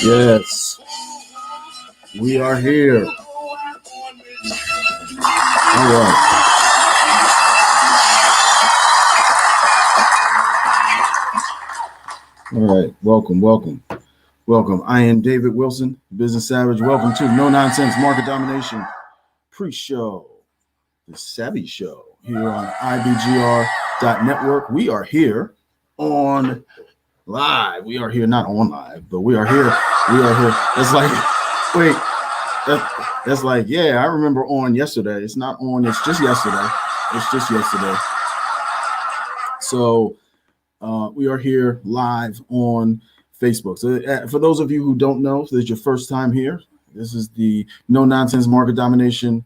Yes, we are here. All right. All right. Welcome. I am David Wilson, Business Savage. Welcome to No Nonsense Market Domination pre-show, the SAVVEE Show here on IBGR.Network. We are here on live. We are here not on live, but we are here. It's like, wait, that's like, yeah, I remember on yesterday. It's not on. It's just yesterday. So we are here live on Facebook. So for those of you who don't know, if this is your first time here, this is the No Nonsense Market Domination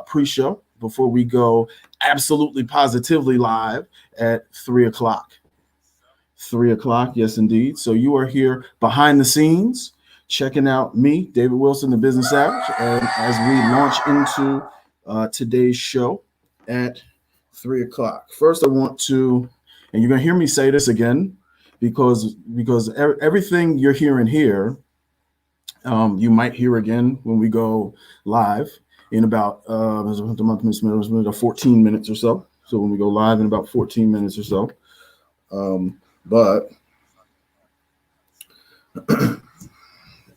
pre-show before we go absolutely positively live at 3 o'clock. 3 o'clock, yes, indeed. So you are here behind the scenes, checking out me, David Wilson, the Business Savage, and as we launch into today's show at 3 o'clock. First, I want to, and you're going to hear me say this again, because everything you're hearing here, you might hear again when we go live in about 14 minutes or so. So when we go live in about 14 minutes or so, but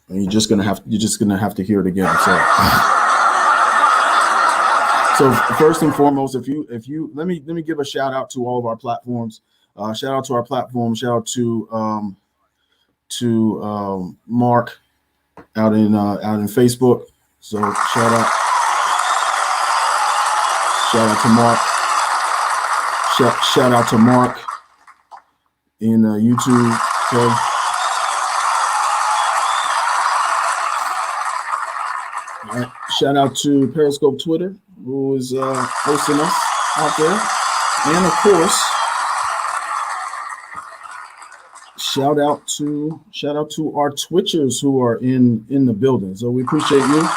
you're just gonna have to hear it again. So first and foremost, if you let me give a shout out to all of our platforms. Shout out to our platform. Shout out to Mark out in Facebook. So shout out to Mark. Shout out to Mark in YouTube. Okay. All right. Shout out to Periscope Twitter, who is hosting us out there, and of course, shout out to our Twitchers who are in the building. So we appreciate you.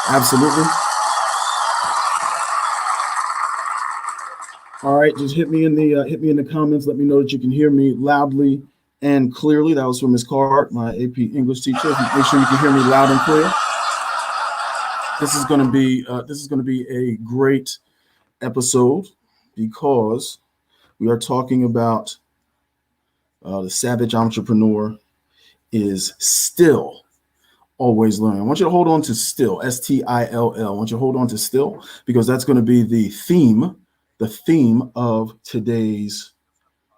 Absolutely. All right, just hit me in the comments. Let me know that you can hear me loudly and clearly. That was from Ms. Card, my AP English teacher. Make sure you can hear me loud and clear. This is going to be a great episode because we are talking about the savage entrepreneur is still always learning. I want you to hold on to still, STILL. I want you to hold on to still because that's going to be the theme of today's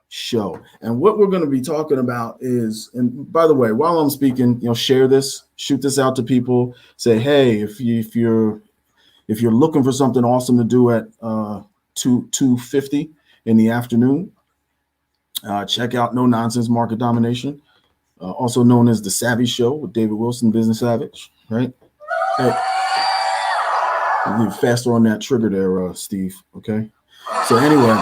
show. And what we're going to be talking about is, and by the way, while I'm speaking, share this, shoot this out to people. Say, hey, if you're looking for something awesome to do at 2:50 in the afternoon, check out No Nonsense Market Domination, also known as the SAVVEE Show with David Wilson, Business Savage. Right? Hey, a little faster on that trigger there, Steve. Okay. So anyway.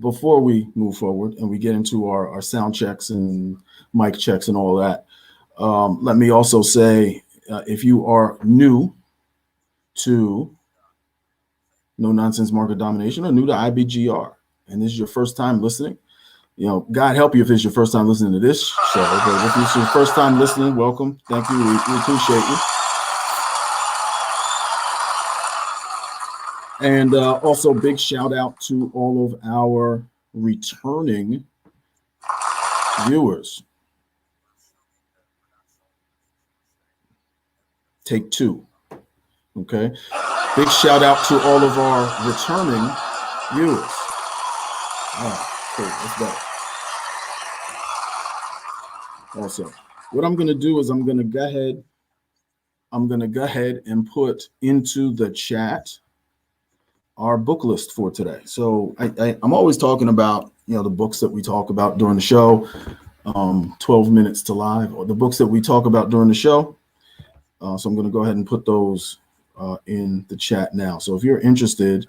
Before we move forward and we get into our sound checks and mic checks and all that, let me also say, if you are new to No Nonsense Market Domination or new to IBGR, and this is your first time listening, God help you if it's your first time listening to this show. But if it's your first time listening, welcome. Thank you. We appreciate you. And also big shout out to all of our returning viewers. Take two. Okay. Big shout out to all of our returning viewers. All right, cool. Let's go. Also, what I'm going to do is I'm going to go ahead and put into the chat our book list for today. So I'm always talking about, the books that we talk about during the show, 12 minutes to live, or the books that we talk about during the show. So I'm going to go ahead and put those in the chat now. So if you're interested,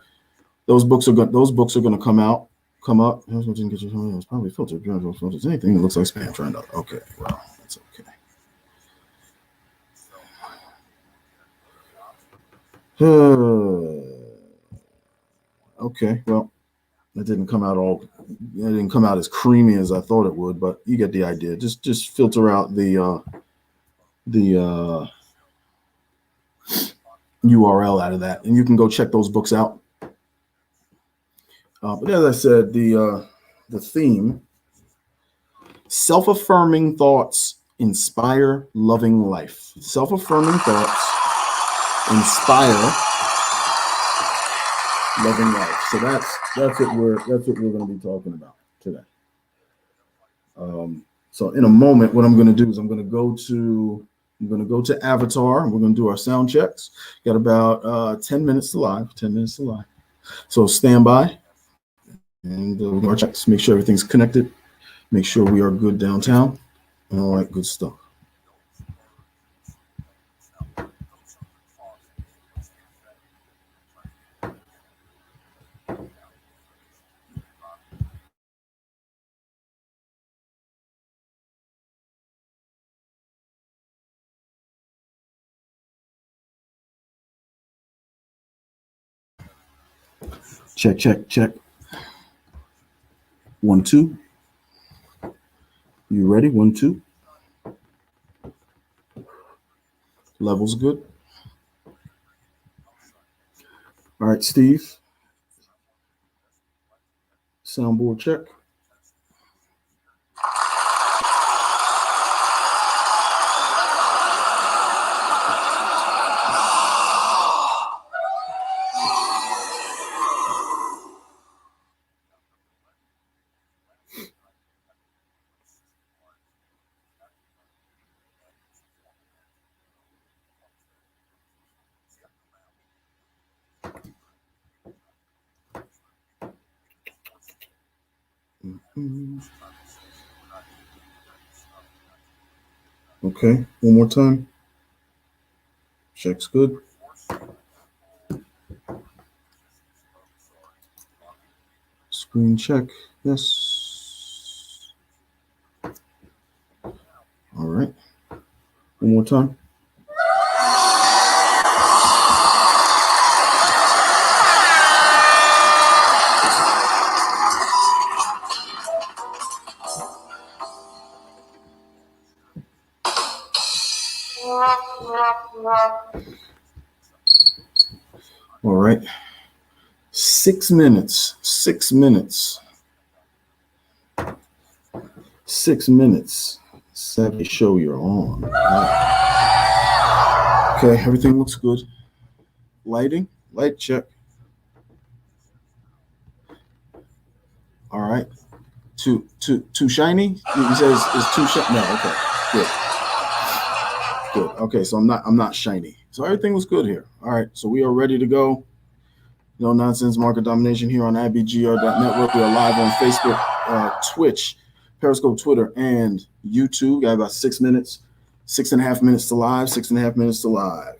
Those books are going to come up. It's probably filtered. Anything that looks like spam turned up. Okay, well, that's okay. Okay, well, it didn't come out as creamy as I thought it would, but you get the idea. Just filter out the URL out of that, and you can go check those books out. But as I said, the theme: self-affirming thoughts inspire loving life. Self-affirming thoughts inspire loving life. So that's what we're going to be talking about today. So in a moment, what I'm going to do is I'm going to go to Avatar, and we're going to do our sound checks. Got about 10 minutes to live. 10 minutes to live. So stand by, and we'll do our checks. Make sure everything's connected. Make sure we are good downtown, and all that good stuff. Check. 1, 2. You ready? 1, 2. Levels good. All right, Steve. Soundboard check. Okay, one more time. Check's good. Screen check. Yes. All right. One more time. All right. 6 minutes. 6 minutes. 6 minutes. SAVVEE show you're on. Okay, everything looks good. Lighting, light check. All right. Too shiny? He says it's too shiny. No, okay. Good. Okay, so I'm not shiny. So everything was good here. All right, so we are ready to go. No nonsense market domination here on IBGR.Network. We are live on Facebook, Twitch, Periscope, Twitter, and YouTube. Got about 6 minutes, 6.5 minutes to live, 6.5 minutes to live.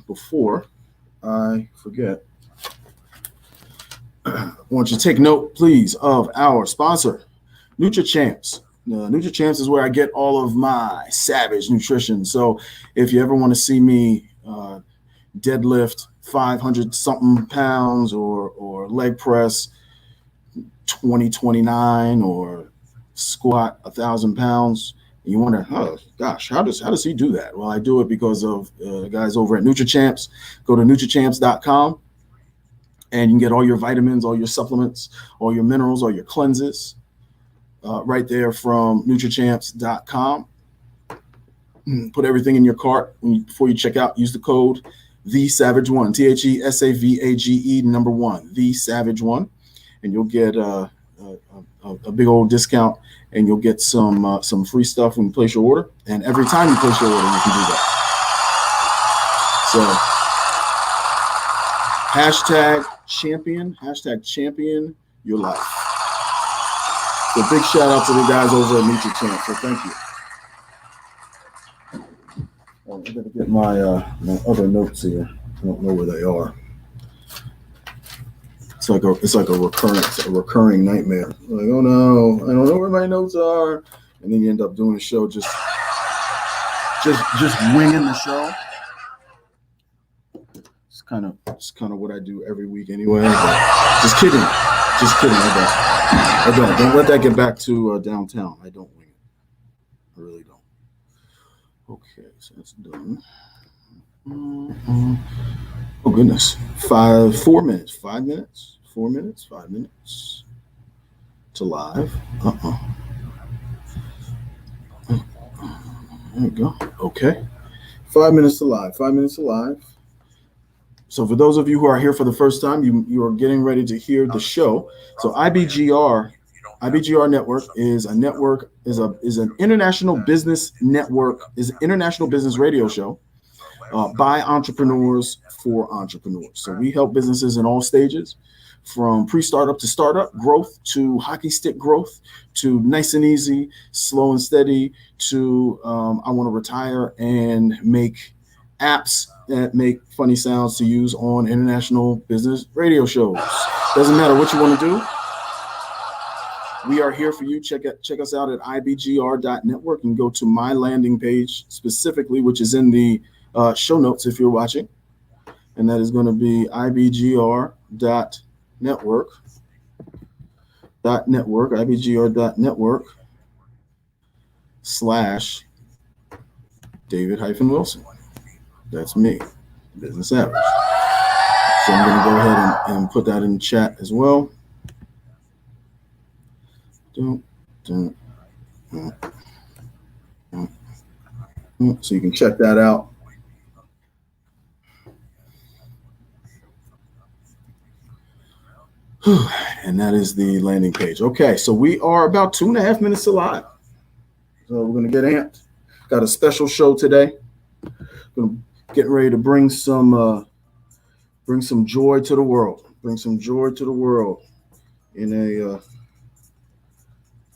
Before I forget, I want you to take note, please, of our sponsor, NutriChamps. NutriChamps is where I get all of my savage nutrition. So if you ever want to see me deadlift 500 something pounds or leg press 2029 or squat 1,000 pounds, and you wonder, oh gosh, how does he do that? Well, I do it because of the guys over at NutriChamps. Go to nutrichamps.com and you can get all your vitamins, all your supplements, all your minerals, all your cleanses right there from nutrichamps.com. Put everything in your cart before you check out. Use the code TheSavage1, TheSavage1, TheSavage1, and you'll get a big old discount, and you'll get some free stuff when you place your order. And every time you place your order, you can do that. So #champion your life. So big shout out to the guys over at NutriChamps. So thank you. I'm going to get my other notes here. I don't know where they are. it's like a recurring nightmare. Like, oh no, I don't know where my notes are, and then you end up doing a show just winging the show. It's kind of what I do every week anyway. Just kidding. I don't. Don't let that get back to downtown. I don't wing it. I really don't. Okay, so that's done. Oh goodness, 4 minutes, 5 minutes, 4 minutes, 5 minutes to live. There we go. Okay, 5 minutes to live. 5 minutes to live. So for those of you who are here for the first time, you are getting ready to hear the show. So IBGR.Network is a network, is an international business network, is an international business radio show by entrepreneurs for entrepreneurs. So we help businesses in all stages, from pre-startup to startup, growth to hockey stick growth, to nice and easy, slow and steady, to I want to retire and make apps that make funny sounds to use on international business radio shows. Doesn't matter what you want to do. We are here for you. Check us out at IBGR.Network and go to my landing page specifically, which is in the show notes if you're watching. And that is going to be IBGR.Network, IBGR.Network / David-Wilson. That's me, Business Savage. So I'm going to go ahead and put that in the chat as well. So you can check that out. And that is the landing page. Okay, so we are about 2.5 minutes to live. So we're going to get amped. Got a special show today. Getting ready to bring some joy to the world. Bring some joy to the world in a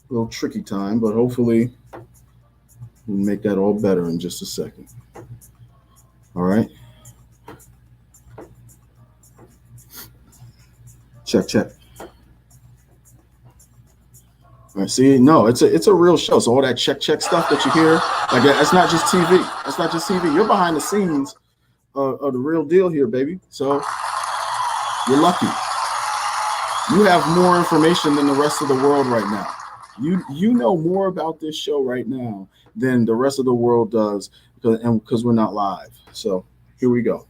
little tricky time, but hopefully we'll make that all better in just a second. All right. Check. All right, see, no, it's a real show. So all that check stuff that you hear, like that's not just TV. That's not just TV. You're behind the scenes of the real deal here, baby. So you're lucky. You have more information than the rest of the world right now. You know more about this show right now than the rest of the world does, because we're not live. So here we go.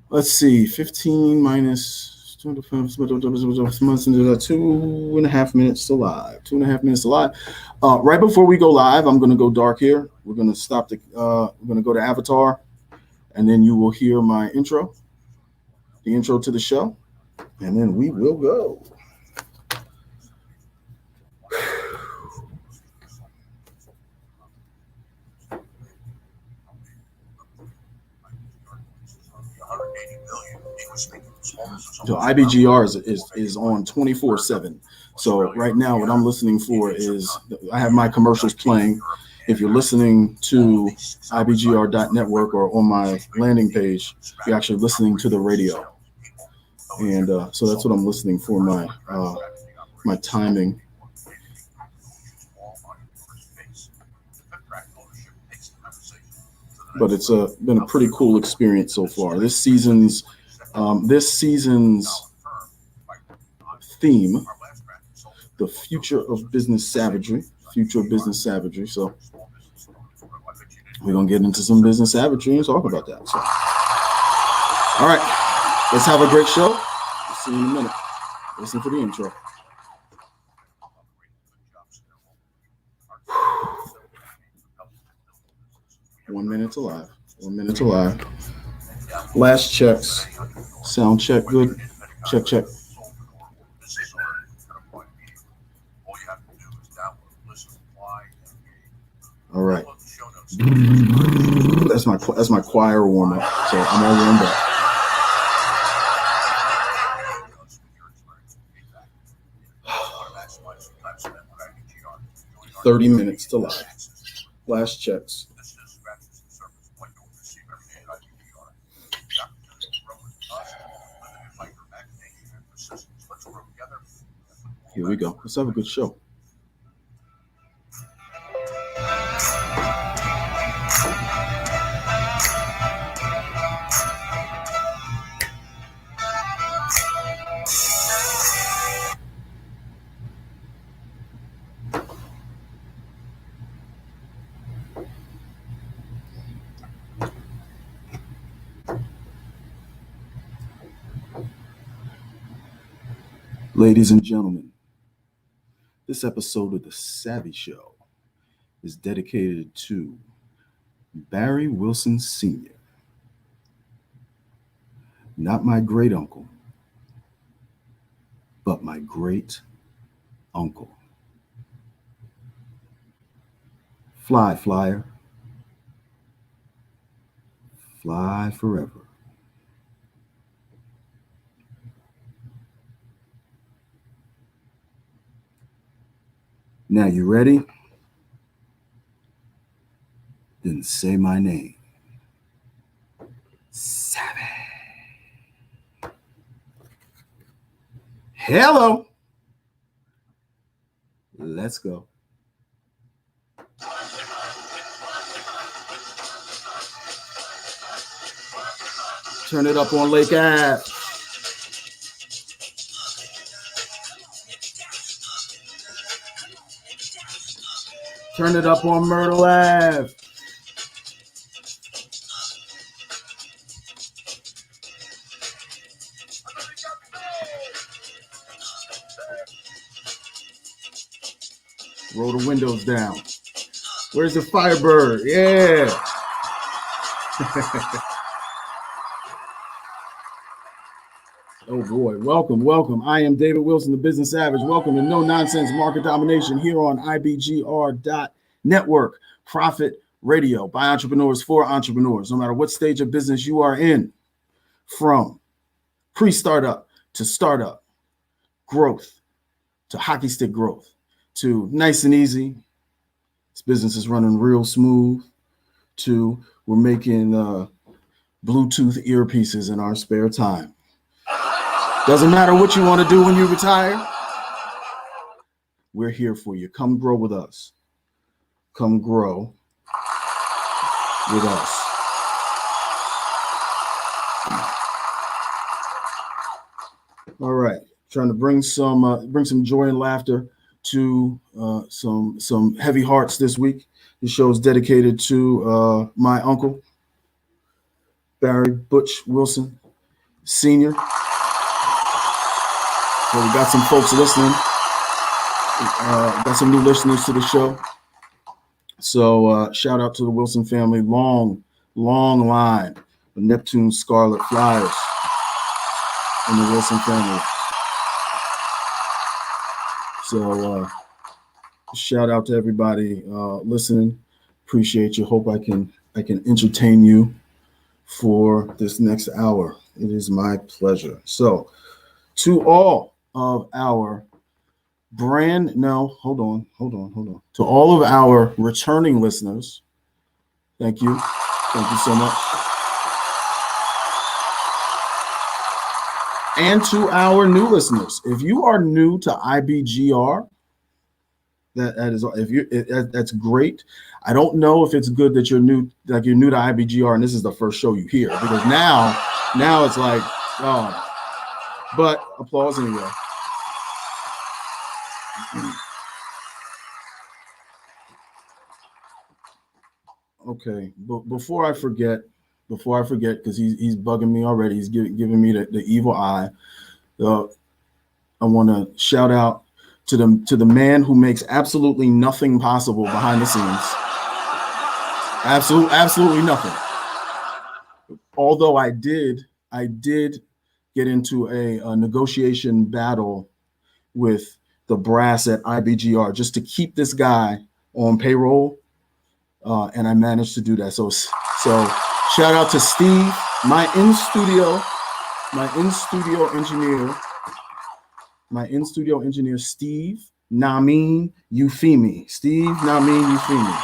Let's see, 15 minus 2.5 minutes to live. 2.5 minutes to live. Right before we go live, I'm going to go dark here. We're going to stop we're going to go to Avatar, and then you will hear my intro, the intro to the show, and then we will go. So IBGR is on 24/7. So right now, what I'm listening for is I have my commercials playing. If you're listening to IBGR.Network or on my landing page, you're actually listening to the radio. And so that's what I'm listening for, my timing. But it's been a pretty cool experience so far. This season's theme, the future of business savagery. Future of business savagery. So we're gonna get into some business savagery and talk about that. So, all right, let's have a great show. We'll see you in a minute. Listen for the intro. One minute to live. 1 minute to live. Last checks. Sound check good. Check. All right. That's my choir warm up. So I'm all warmed up. $30 minutes to live. Last checks. Here we go. Let's have a good show. Ladies and gentlemen, this episode of the SAVVEE Show is dedicated to Barry Wilson Sr., not my great uncle, but my great uncle. Fly, flyer. Fly forever. Now you ready? Then say my name. SAVVEE. Hello. Let's go. Turn it up on Lake Ave. Turn it up on Myrtle Ave. Roll the windows down. Where's the Firebird? Yeah. Oh boy, welcome. I am David Wilson, the Business Savage. Welcome to No Nonsense Market Domination here on IBGR.Network, Profit Radio by entrepreneurs for entrepreneurs. No matter what stage of business you are in, from pre-startup to startup, growth to hockey stick growth to nice and easy. This business is running real smooth. To we're making Bluetooth earpieces in our spare time. Doesn't matter what you want to do when you retire. We're here for you. Come grow with us. Come grow with us. All right. Trying to bring some joy and laughter to some heavy hearts this week. This show is dedicated to my uncle, Barry Butch Wilson Sr. So we got some folks listening. Got some new listeners to the show. So shout out to the Wilson family. Long line of Neptune Scarlet Flyers in the Wilson family. So shout out to everybody listening. Appreciate you. Hope I can entertain you for this next hour. It is my pleasure. So to all of our hold on. To all of our returning listeners, thank you. Thank you so much. And to our new listeners, if you are new to IBGR, that's great. I don't know if it's good that you're new to IBGR and this is the first show you hear, because now it's like, oh, but applause anyway. Okay, but before I forget, because he's bugging me already. He's giving me the evil eye. I want to shout out to the man who makes absolutely nothing possible behind the scenes. Absolutely nothing. Although I did get into a negotiation battle with the brass at IBGR just to keep this guy on payroll, and I managed to do that. So shout out to Steve, my in-studio engineer, Steve Namin Euphemi. Steve Namin Euphemi,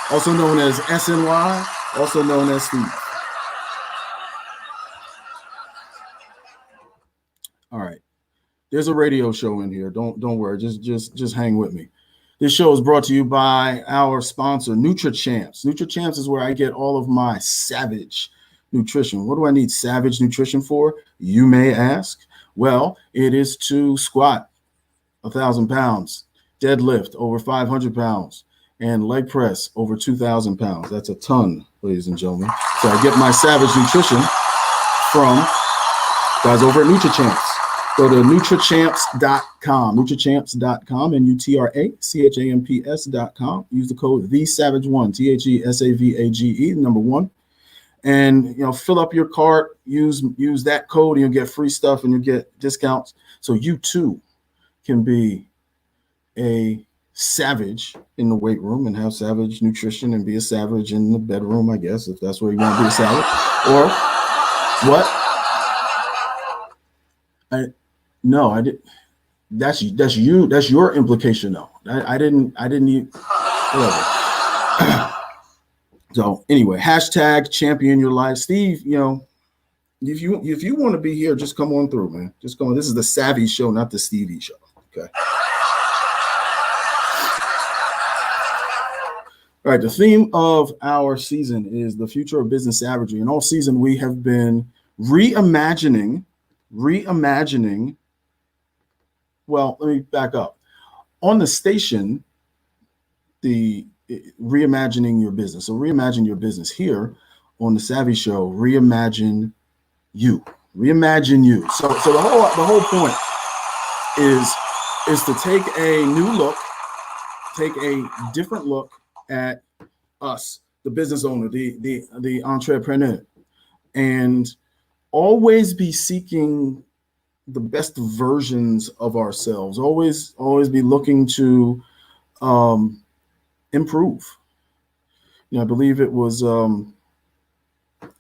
also known as SNY, also known as Steve. All right. There's a radio show in here. Don't worry. Just hang with me. This show is brought to you by our sponsor, NutriChamps. NutriChamps is where I get all of my Savage nutrition. What do I need Savage nutrition for? You may ask. Well, it is to squat 1,000 pounds, deadlift over 500 pounds, and leg press over 2,000 pounds. That's a ton, ladies and gentlemen. So I get my Savage nutrition from guys over at NutriChamps. Go to nutrichamps.com, nutrichamps.com, nutrachamps.com. Use the code THESAVAGE1, THESAVAGE, number 1. And fill up your cart, use that code, and you'll get free stuff and you'll get discounts. So you too can be a savage in the weight room and have savage nutrition and be a savage in the bedroom, I guess, if that's where you want to be a savage. Or what? No, I did. That's you. That's your implication, though. I didn't even. Whatever. So anyway, hashtag champion your life, Steve. If you want to be here, just come on through, man. Just go on. This is the Savvy Show, not the Stevie Show. Okay. All right. The theme of our season is the future of business savagery, and all season we have been reimagining. Well, let me back up. On the station, the reimagining your business. So reimagine your business. Here on the Savvy Show, reimagine you. Reimagine you. So the whole point is to take a new look, take a different look at us, the business owner, the entrepreneur, and always be seeking the best versions of ourselves. Always be looking to improve. I believe it was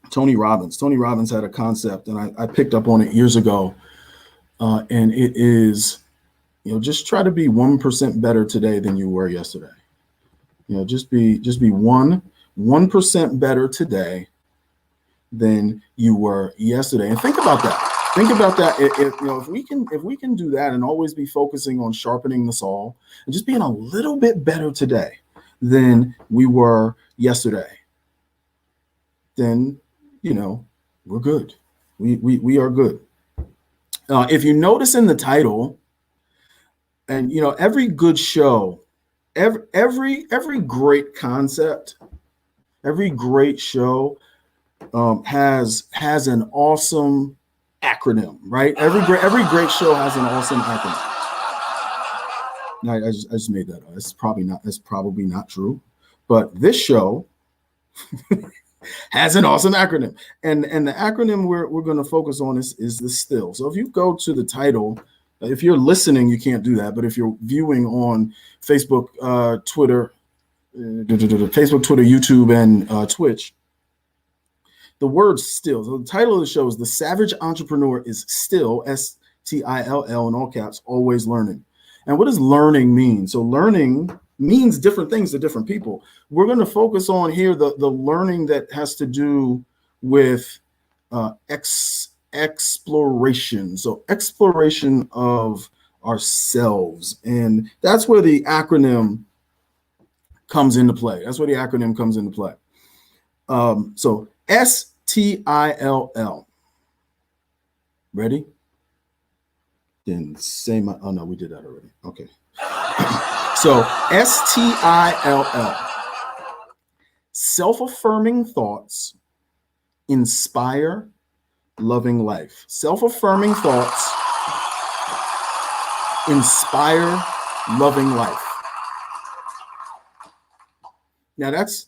Tony Robbins. Tony Robbins had a concept, and I picked up on it years ago. And it is, just try to be 1% better today than you were yesterday. Just be 1% better today than you were yesterday. And think about that. If we can do that and always be focusing on sharpening the saw and just being a little bit better today than we were yesterday, then we're good. We are good. If you notice in the title, and every good show, every great concept, every great show has an awesome acronym, right? Every great show has an awesome acronym. I just made that up. That's probably not true, but this show has an awesome acronym, and the acronym we're going to focus on is the STILL. So if you go to the title, if you're listening, you can't do that, but if you're viewing on Facebook, Twitter, YouTube, and Twitch, the word STILL. So the title of the show is The Savage Entrepreneur is Still, STILL in all caps, always learning. And what does learning mean? So learning means different things to different people. We're going to focus on here the learning that has to do with exploration. So exploration of ourselves. And that's where the acronym comes into play. So STILL. Ready? Then say my, oh no, we did that already. Okay. So STILL. Self-affirming thoughts inspire loving life. Self-affirming thoughts inspire loving life. Now that's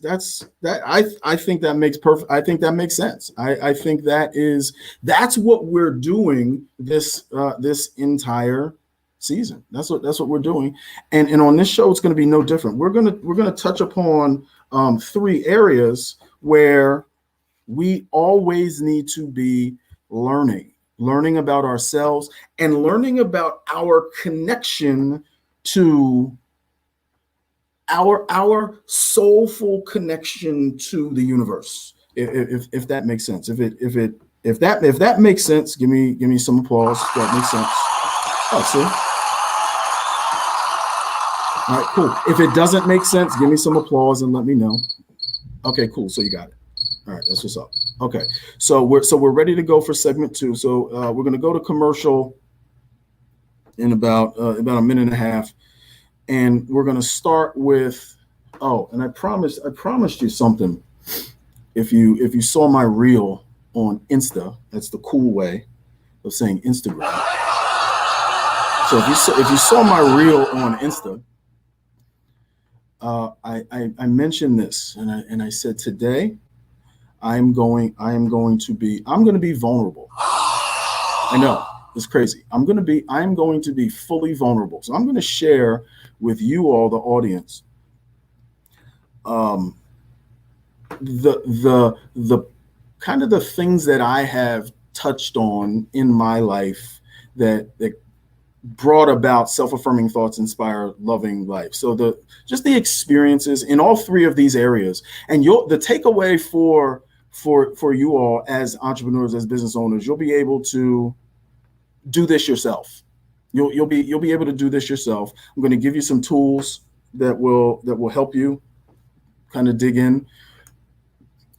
I think that makes perfect. I think that makes sense. I think that's what we're doing this entire season. That's what we're doing. And on this show, it's going to be no different. We're gonna touch upon 3 areas where we always need to be learning about ourselves and learning about our connection to our soulful connection to the universe. If that makes sense. If that makes sense, give me some applause. That makes sense. Oh, see? All right, cool. If it doesn't make sense, give me some applause and let me know. Okay, cool. So you got it. All right, that's what's up. Okay, so we're ready to go for segment 2. So we're going to go to commercial in about a minute and a half, and we're going to start with. Oh, and I promised you something. If you saw my reel on Insta, that's the cool way of saying Instagram. So if you saw my reel on Insta, I mentioned this, and I said today I'm going to be vulnerable. I know it's crazy. I'm going to be fully vulnerable. So I'm going to share with you all, the audience, the kind of the things that I have touched on in my life that brought about self-affirming thoughts, inspire loving life. So the experiences in all 3 of these areas, and the takeaway for you all as entrepreneurs, as business owners, you'll be able to do this yourself. You'll be able to do this yourself. I'm going to give you some tools that will help you kind of dig in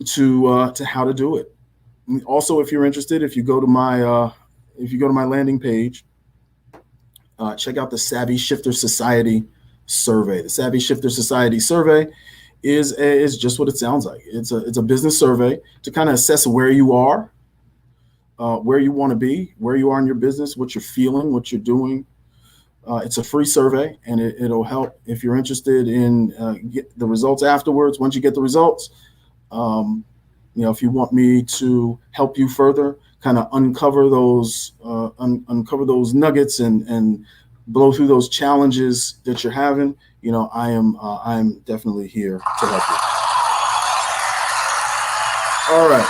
to how to do it. Also, if you're interested, if you go to my landing page, check out the SAVVEE Shifter Society survey. The SAVVEE Shifter Society survey is just what it sounds like. It's a business survey to kind of assess where you are, where you want to be, where you are in your business, what you're feeling, what you're doing. It's a free survey, and it'll help if you're interested in get the results afterwards. Once you get the results, if you want me to help you further, kind of uncover those nuggets and blow through those challenges that you're having, I'm definitely here to help you. All right.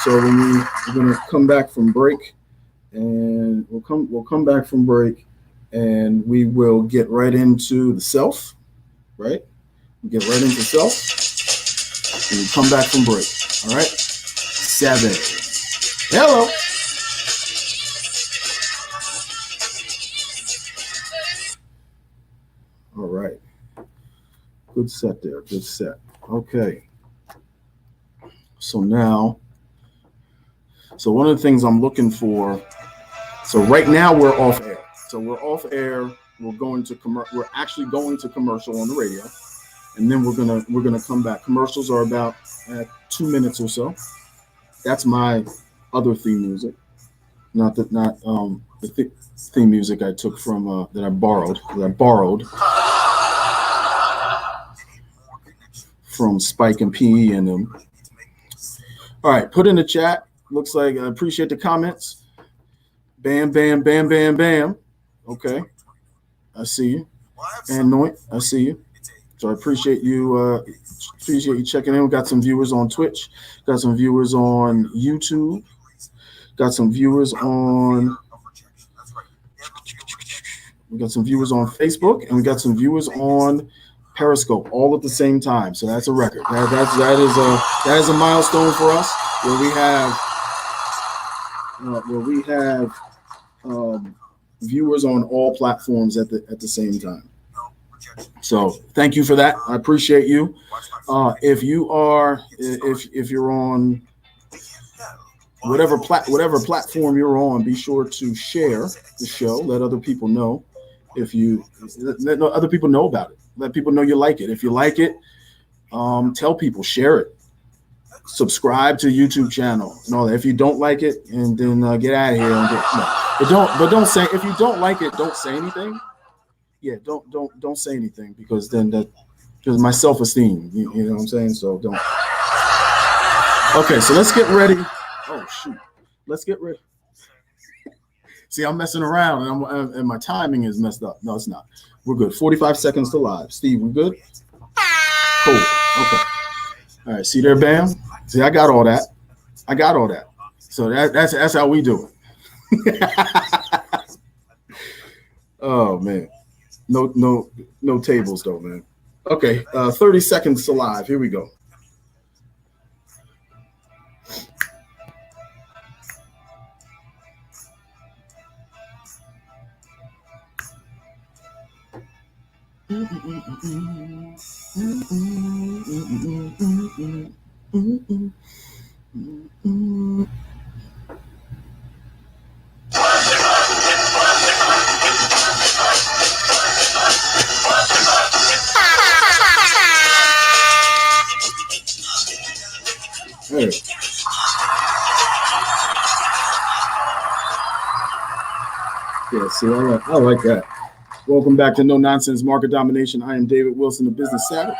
So we're going to come back from break, and we'll come back from break, and we will get right into the self, right? We get right into self, and we come back from break. All right. 7. Hello. All right. Good set there. Good set. Okay. So one of the things I'm looking for. So right now we're off air. So we're off air. We're actually going to commercial on the radio, and then we're gonna come back. Commercials are about 2 minutes or so. That's my other theme music, not the theme music I took from that I borrowed from Spike and PE and them. All right, put in the chat. Looks like I appreciate the comments. Bam, bam, bam, bam, bam. Okay, I see you. And Noit, I see you. So I appreciate you checking in. We got some viewers on Twitch, got some viewers on YouTube, got some viewers on Facebook, and we got some viewers on Periscope, all at the same time. So that's a record. That is a milestone for us, where we have viewers on all platforms at the same time. So thank you for that. I appreciate you. If you're on whatever platform you're on, be sure to share the show. Let other people know. Let other people know about it. Let people know you like it. If you like it, tell people, share it. Subscribe to YouTube channel and all that. If you don't like it, and then get out of here and don't say. If you don't like it, don't say anything. Yeah, don't say anything, because then because my self-esteem. You know what I'm saying? So don't. Okay, so let's get ready. Oh shoot, let's get ready. See, I'm messing around, and my timing is messed up. No, it's not. We're good. 45 seconds to live. Steve, we good? Cool. Okay. All right. See there, Bam? See, I got all that. So that's how we do it. Oh man. No tables though, man. Okay. 30 seconds to live. Here we go. Hey. Yeah, see, I like that. Welcome back to No Nonsense Market Domination. I am David Wilson, the Business Savage,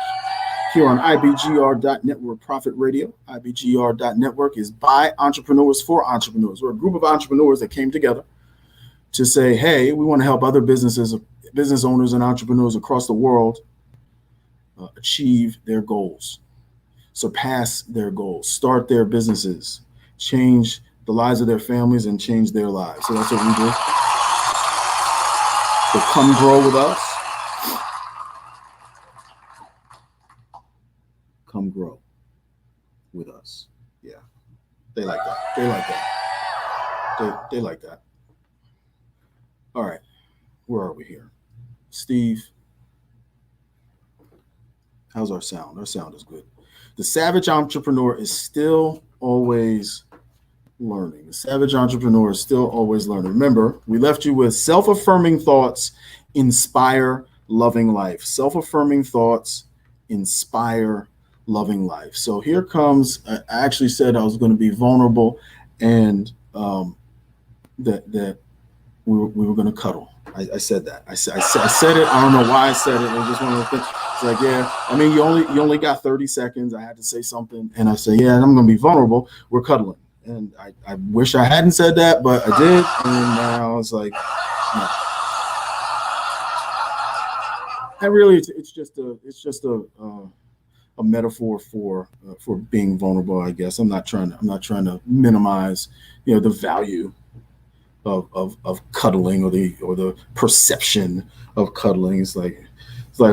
here on IBGR.Network Profit Radio. IBGR.Network is by entrepreneurs for entrepreneurs. We're a group of entrepreneurs that came together to say, hey, we want to help other business owners and entrepreneurs across the world achieve their goals, surpass their goals, start their businesses, change the lives of their families, and change their lives. So that's what we do. So come grow with us. Come grow with us. Yeah, they like that. They like that. They like that. All right, where are we here? Steve, how's our sound? Our sound is good. The savage entrepreneur is still always learning. The savage entrepreneur is still always learning. Remember, we left you with self-affirming thoughts inspire loving life. Self-affirming thoughts inspire loving life. So here comes, I actually said I was going to be vulnerable and that we were going to cuddle. I said that. I said it. I don't know why I said it. It was just one of those things. It's like, yeah, I mean, you only got 30 seconds. I had to say something. And I said, yeah, I'm going to be vulnerable. We're cuddling. And I wish I hadn't said that, but I did. And now it's like, no. And really, it's just a metaphor for being vulnerable, I guess. I'm not trying to minimize, the value of cuddling or the perception of cuddling. It's like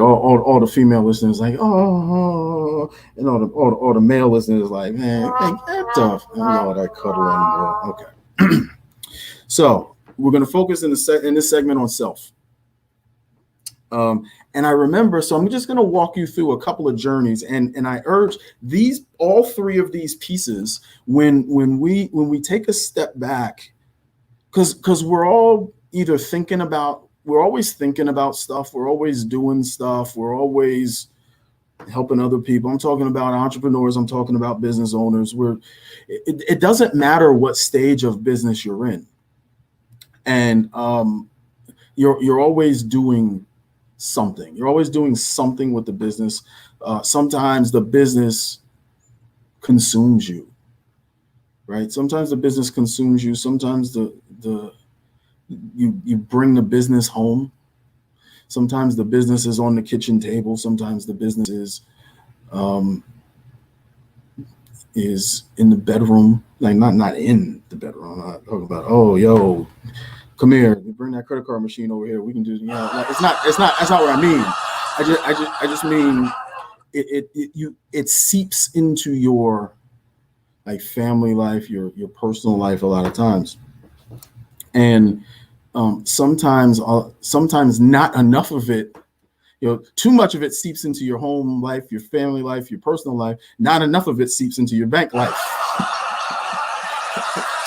all the female listeners like, oh, and all the male listeners like, man, get tough. I don't know that cuddle anymore. Okay. So we're going to focus in this segment on self. And I remember, so I'm just going to walk you through a couple of journeys, and I urge all three of these pieces when we take a step back, because we're all either we're always thinking about stuff, we're always doing stuff, we're always helping other people. I'm talking about entrepreneurs, I'm talking about business owners. It doesn't matter what stage of business you're in, and you're always doing something. You're always doing something with the business. Sometimes the business consumes you, right? Sometimes the business consumes you. Sometimes you bring the business home. Sometimes the business is on the kitchen table. Sometimes the business is in the bedroom, like not in the bedroom. I'm not talking about, oh, yo, come here, bring that credit card machine over here. We can do, like, it's not that's not what I mean. I just mean it seeps into your like family life, your personal life a lot of times. And sometimes not enough of it, too much of it seeps into your home life, your family life, your personal life. Not enough of it seeps into your bank life.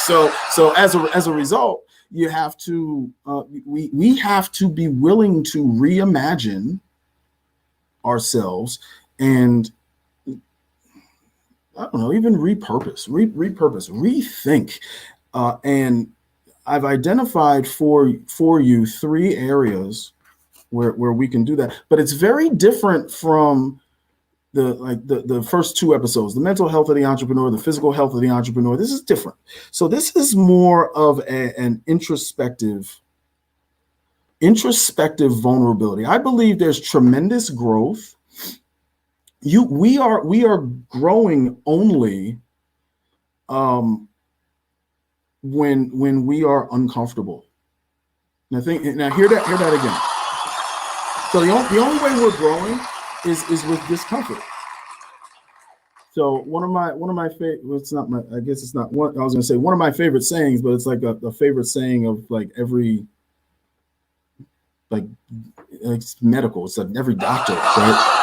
So as a result, you have to we have to be willing to reimagine ourselves and I don't know, even repurpose, rethink. And I've identified for you three areas where we can do that, but it's very different from the first two episodes, the mental health of the entrepreneur, the physical health of the entrepreneur. This is different. So this is more of an introspective vulnerability. I believe there's tremendous growth. We are growing only when we are uncomfortable. And I think, now hear that again. So the only way we're growing is with discomfort. So one of my favorite, well, it's not my, I guess it's not one, I was going to say one of my favorite sayings, but it's like a favorite saying of like every like it's medical. It's like every doctor, right?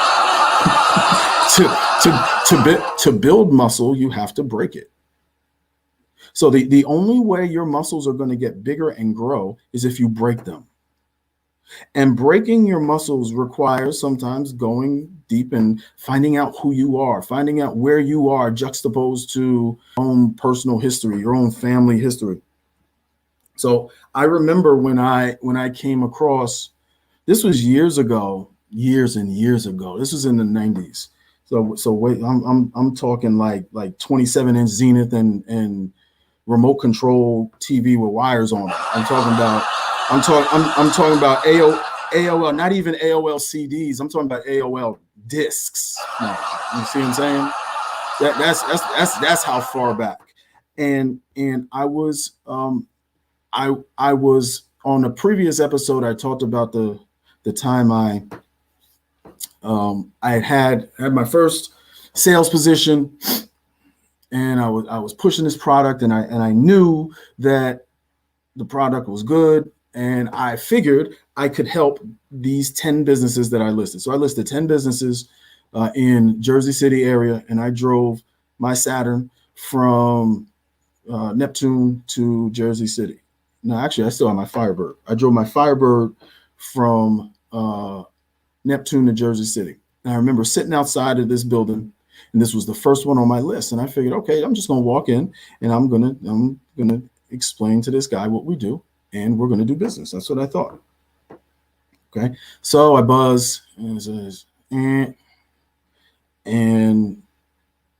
to build muscle, you have to break it. So the only way your muscles are going to get bigger and grow is if you break them. And breaking your muscles requires sometimes going deep and finding out who you are, finding out where you are juxtaposed to your own personal history, your own family history. So I remember when I came across, this was years ago, years and years ago. This was in the 90s. So wait, I'm talking like 27-inch Zenith and remote control TV with wires on it. I'm talking about AOL, not even AOL CDs. I'm talking about AOL discs. No, you see what I'm saying? That's how far back. And I was I was on a previous episode. I talked about the time I had my first sales position, and I was pushing this product, and I knew that the product was good, and I figured I could help these 10 businesses that I listed. So I listed 10 businesses in Jersey City area, and I drove my Saturn from Neptune to Jersey City. No, actually, I still have my Firebird. I drove my Firebird from Neptune to Jersey City. And I remember sitting outside of this building, and this was the first one on my list. And I figured, okay, I'm just going to walk in, and I'm gonna explain to this guy what we do, and we're going to do business. That's what I thought. Okay, so I buzz, and it says, and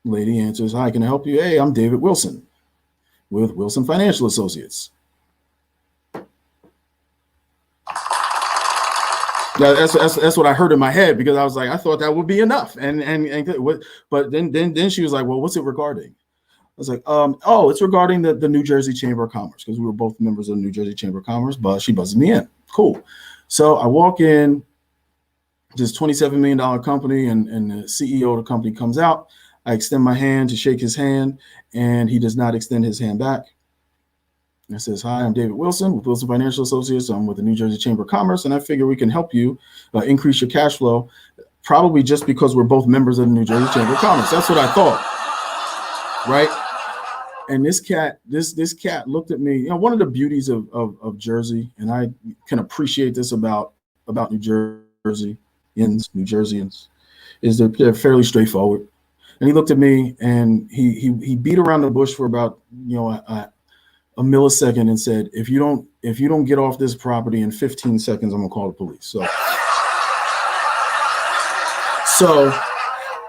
lady answers, "Hi, can I help you?" "Hey, I'm David Wilson with Wilson Financial Associates." Yeah, that's what I heard in my head, because I was like, I thought that would be enough. But then she was like, "Well, what's it regarding?" I was like, "Oh, it's regarding the New Jersey Chamber of Commerce," because we were both members of the New Jersey Chamber of Commerce. But she buzzes me in. Cool. So I walk in, this $27 million company, and the CEO of the company comes out. I extend my hand to shake his hand, and he does not extend his hand back. It says, "Hi, I'm David Wilson with Wilson Financial Associates. I'm with the New Jersey Chamber of Commerce, and I figure we can help you increase your cash flow, probably just because we're both members of the New Jersey Chamber of Commerce." That's what I thought, right? And this cat looked at me. You know, one of the beauties of Jersey, and I can appreciate this about New Jerseyans, is they're fairly straightforward. And he looked at me, and he beat around the bush for about a millisecond and said, if you don't get off this property in 15 seconds, I'm gonna call the police. So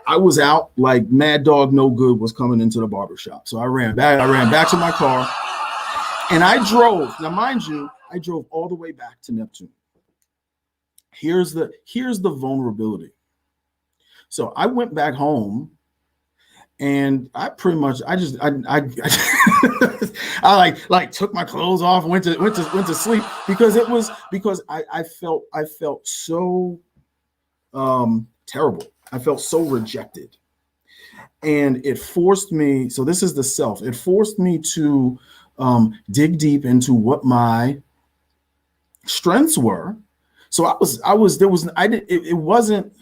I was out like Mad Dog No Good was coming into the barbershop. So I ran back to my car, and I drove. Now, mind you, I drove all the way back to Neptune. Here's the vulnerability. So I went back home, and I pretty much I like took my clothes off and went to sleep, because I felt so terrible. I felt so rejected, and it forced me. So this is the self. It forced me to dig deep into what my strengths were. So it wasn't,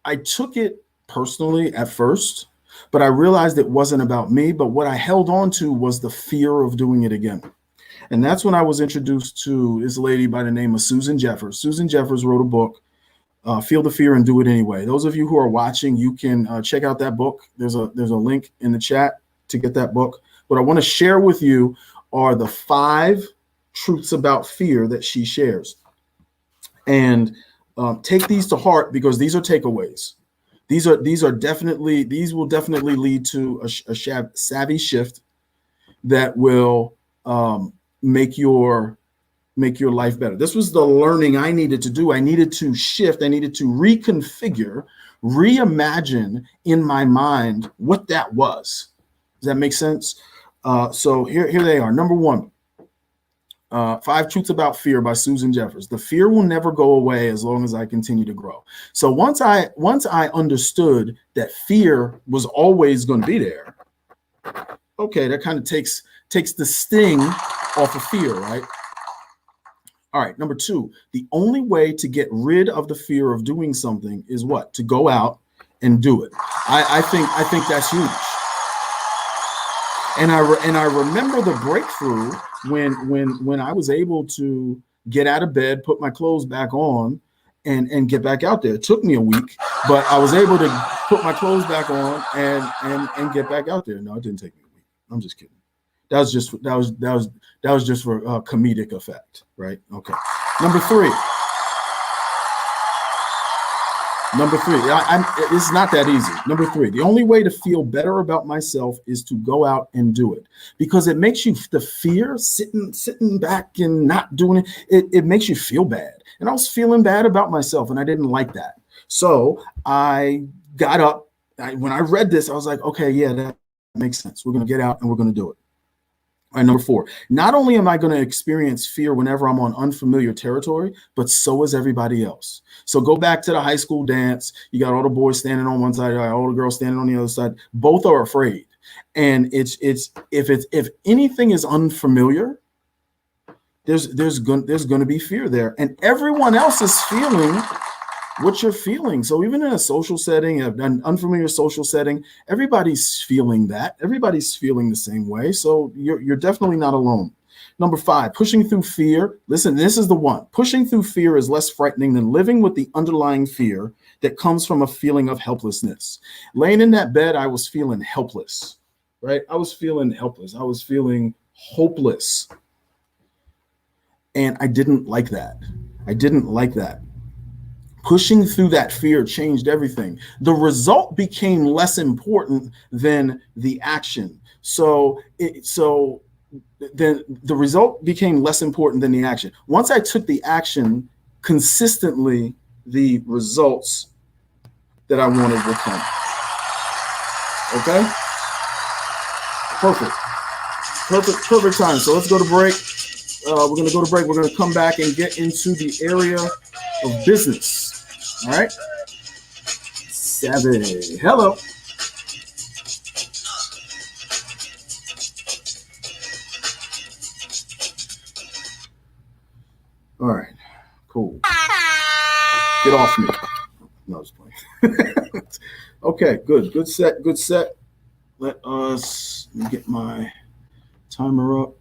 I took it personally at first, but I realized it wasn't about me. But what I held on to was the fear of doing it again. And that's when I was introduced to this lady by the name of Susan Jeffers. Susan Jeffers wrote a book, Feel the Fear and Do It Anyway. Those of you who are watching, you can check out that book. There's a link in the chat to get that book. What I want to share with you are the 5 truths about fear that she shares. And take these to heart, because these are takeaways. These will definitely lead to a savvy shift that will make your life better. This was the learning I needed to do. I needed to shift. I needed to reconfigure, reimagine in my mind what that was. Does that make sense? So here they are. Number 1, 5 Truths About Fear by Susan Jeffers. The fear will never go away as long as I continue to grow. So once I understood that fear was always going to be there, okay, that kind of takes the sting off of fear, right? All right, number two, the only way to get rid of the fear of doing something is what? To go out and do it. I think that's huge. And I remember the breakthrough when I was able to get out of bed, put my clothes back on, and get back out there. It took me a week, but I was able to put my clothes back on and get back out there. No, it didn't take me a week. I'm just kidding. That was just for comedic effect, right? Okay. Number three. It's not that easy. Number three, the only way to feel better about myself is to go out and do it, because it makes you, the fear sitting back and not doing it makes you feel bad. And I was feeling bad about myself, and I didn't like that. So I got up. When I read this, I was like, okay, yeah, that makes sense. We're going to get out and we're going to do it. All right, number four, not only am I going to experience fear whenever I'm on unfamiliar territory, but so is everybody else. So go back to the high school dance. You got all the boys standing on one side, all the girls standing on the other side. Both are afraid. And if anything is unfamiliar, there's going to be fear there. And everyone else is feeling what you're feeling. So even in a social setting, an unfamiliar social setting, everybody's feeling that. Everybody's feeling the same way. So you're definitely not alone. Number five, pushing through fear. Listen, this is the one. Pushing through fear is less frightening than living with the underlying fear that comes from a feeling of helplessness. Laying in that bed, I was feeling helpless, right? I was feeling helpless. I was feeling hopeless. And I didn't like that. I didn't like that. Pushing through that fear changed everything. The result became less important than the action. So then the result became less important than the action. Once I took the action consistently, the results that I wanted would come. Okay? Perfect time. So let's go to break. We're going to go to break. We're going to come back and get into the area of business. All right. SAVVEE. Hello. All right. Cool. Get off me. No, I was playing. Okay. Good set. Let me get my timer up.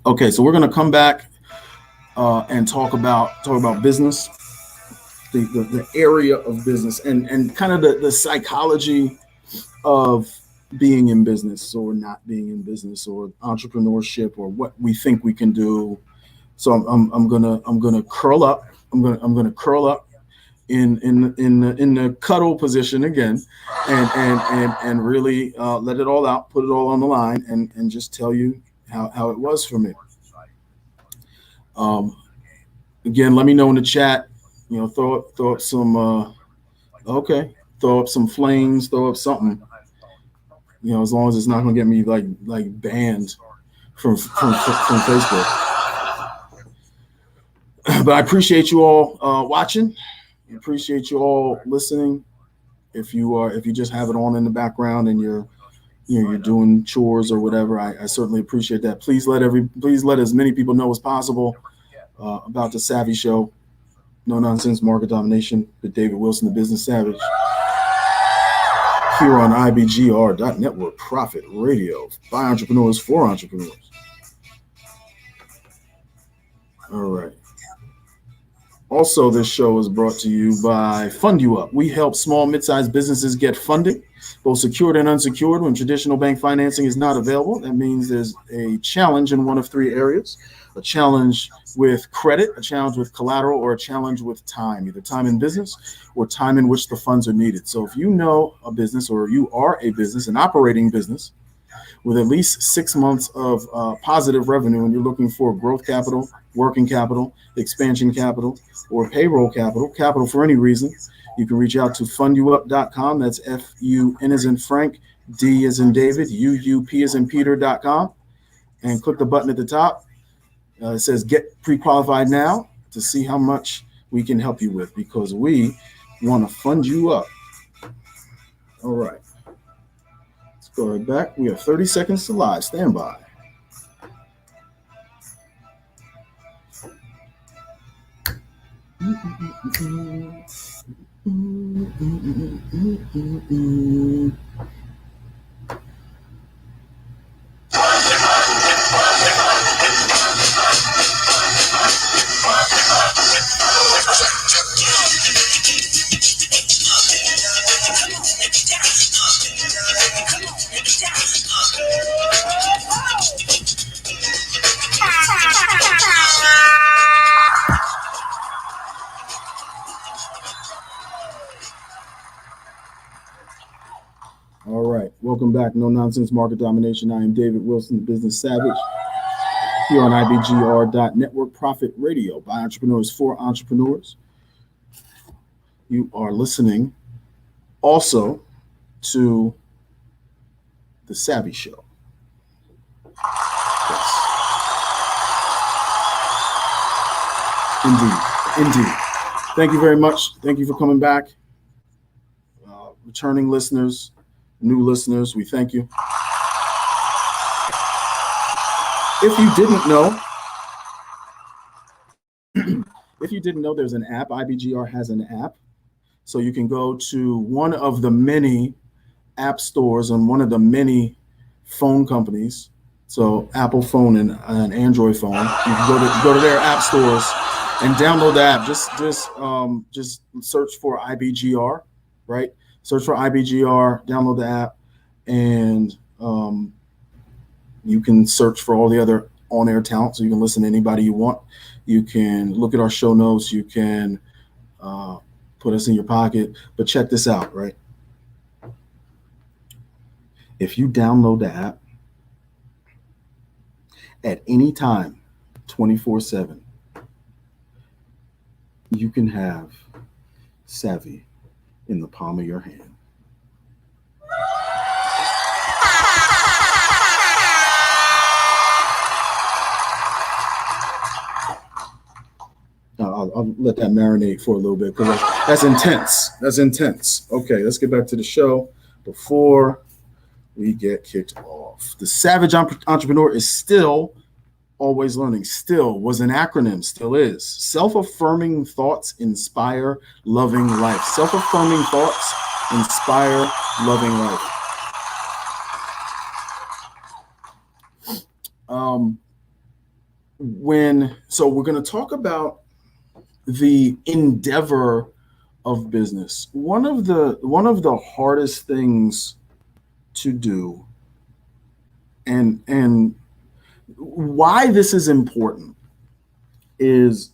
Okay. So we're going to come back and talk about business, the area of business, and kind of the psychology of being in business or not being in business, or entrepreneurship, or what we think we can do. So I'm gonna curl up. I'm gonna curl up in the cuddle position again, and really let it all out, put it all on the line, and just tell you how it was for me. Again, let me know in the chat. Throw up some. Throw up some flames. Throw up something. As long as it's not going to get me like banned from Facebook. But I appreciate you all watching. I appreciate you all listening. If you just have it on in the background and you're doing chores or whatever, I certainly appreciate that. Please let as many people know as possible about the SAVVEE Show, No Nonsense Market Domination with David Wilson, the Business Savage, here on IBGR.Network, Profit Radio by entrepreneurs for entrepreneurs. All right. Also, this show is brought to you by Fund You Up. We help small, mid-sized businesses get funding, both secured and unsecured, when traditional bank financing is not available. That means there's a challenge in one of three areas: a challenge with credit, a challenge with collateral, or a challenge with time, either time in business or time in which the funds are needed. So if you know a business, or you are a business, an operating business with at least 6 months of positive revenue, and you're looking for growth capital, working capital, expansion capital, or payroll capital for any reason, you can reach out to fundyouup.com. That's FUN as in Frank, D as in David, UUP as in Peter.com, and click the button at the top. It says get pre-qualified now to see how much we can help you with, because we want to fund you up. All right. Let's go right back. We have 30 seconds to live. Stand by. All right, welcome back. No Nonsense Market Domination. I am David Wilson, the Business Savage, here on IBGR.Network, Profit Radio by entrepreneurs for entrepreneurs. You are listening also to the SAVVEE Show. Yes. Indeed. Thank you very much. Thank you for coming back. Returning listeners, new listeners, we thank you. If you didn't know, there's an app. IBGR has an app. So you can go to one of the many app stores on one of the many phone companies. So Apple phone and an Android phone. You can go to their app stores and download the app. Just search for IBGR, right? Search for IBGR, download the app, and you can search for all the other on-air talent. So you can listen to anybody you want. You can look at our show notes. You can put us in your pocket. But check this out, right? If you download the app at any time, 24/7, you can have SAVVEE in the palm of your hand. I'll let that marinate for a little bit because that's intense. Okay, let's get back to the show before we get kicked off. The Savage Entrepreneur is still always learning. Still was an acronym, still is. Self-affirming thoughts inspire loving life. Self-affirming thoughts inspire loving life. So we're going to talk about the endeavor of business. One of the hardest things to do, and why this is important is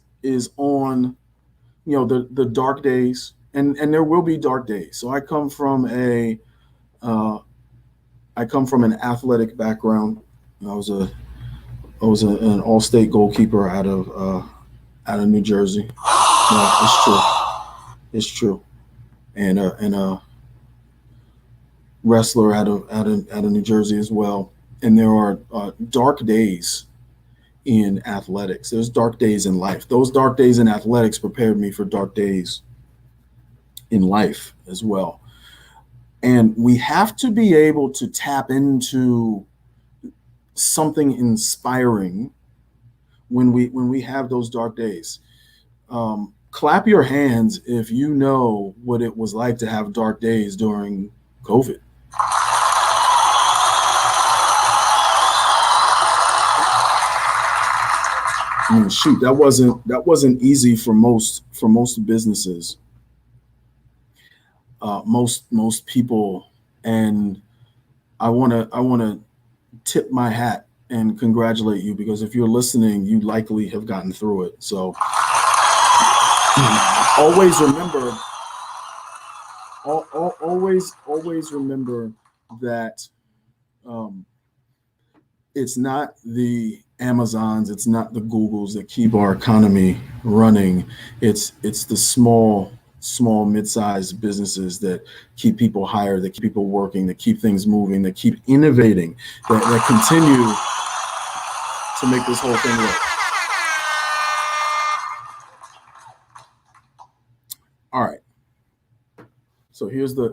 on the dark days, and there will be dark days. So I come from an athletic background. I was an all-state goalkeeper out of New Jersey. No, it's true, and a wrestler out of New Jersey as well. And there are dark days in athletics. There's dark days in life. Those dark days in athletics prepared me for dark days in life as well. And we have to be able to tap into something inspiring when we have those dark days. Clap your hands if you know what it was like to have dark days during COVID. I mean, shoot, that wasn't easy for most businesses, most people, and I want to tip my hat and congratulate you, because if you're listening, you likely have gotten through it. So always remember that it's not the Amazons, it's not the Googles that keep our economy running. It's the small, mid-sized businesses that keep people hired, that keep people working, that keep things moving, that keep innovating, that continue to make this whole thing work. All right. So here's the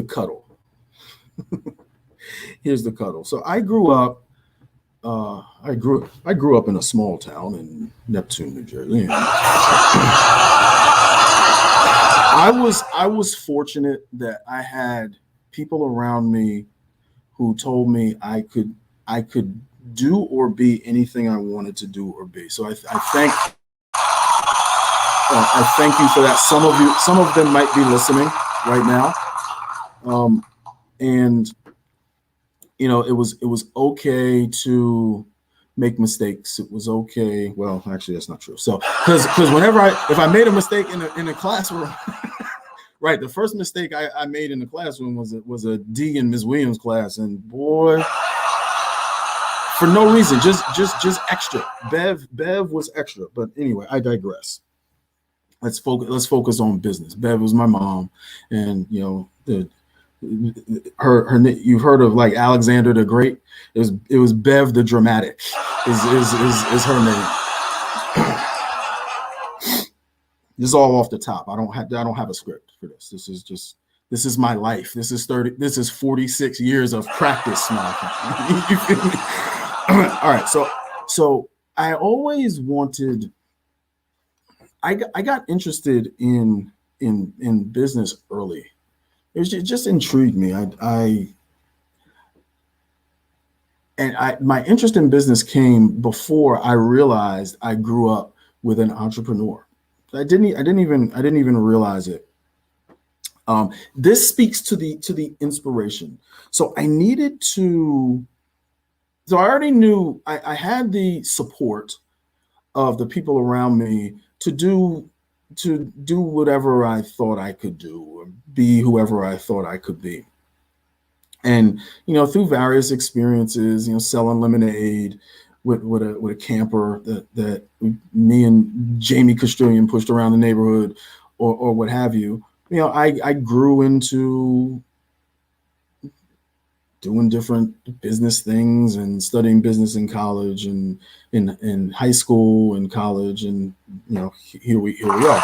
cuddle. Here's the cuddle. So I grew up I grew up in a small town in Neptune, New Jersey. And I was fortunate that I had people around me who told me I could do or be anything I wanted to do or be. So I thank you for that. Some of them might be listening right now, and it was okay to make mistakes. It was okay. Well, actually, that's not true. So because whenever if I made a mistake in a classroom. Right, the first mistake I made in the classroom was a D in Ms. Williams' class, and boy, for no reason, just extra. Bev was extra, but anyway, I digress. Let's focus on business. Bev was my mom, and her you've heard of like Alexander the Great. It was Bev the Dramatic is her name. This is all off the top. I don't have a script for this. This is my life. This is 46 years of practice now. You feel me? All right. So I always wanted. I got interested in business early. It just intrigued me. My interest in business came before I realized I grew up with an entrepreneur. I didn't even realize it. This speaks to the inspiration. So I needed to. So I already knew I had the support of the people around me to do whatever I thought I could do, or be whoever I thought I could be. And through various experiences, selling lemonade with a camper that me and Jamie Castrillion pushed around the neighborhood, or what have you. I grew into doing different business things and studying business in college and in high school and college, and here we are.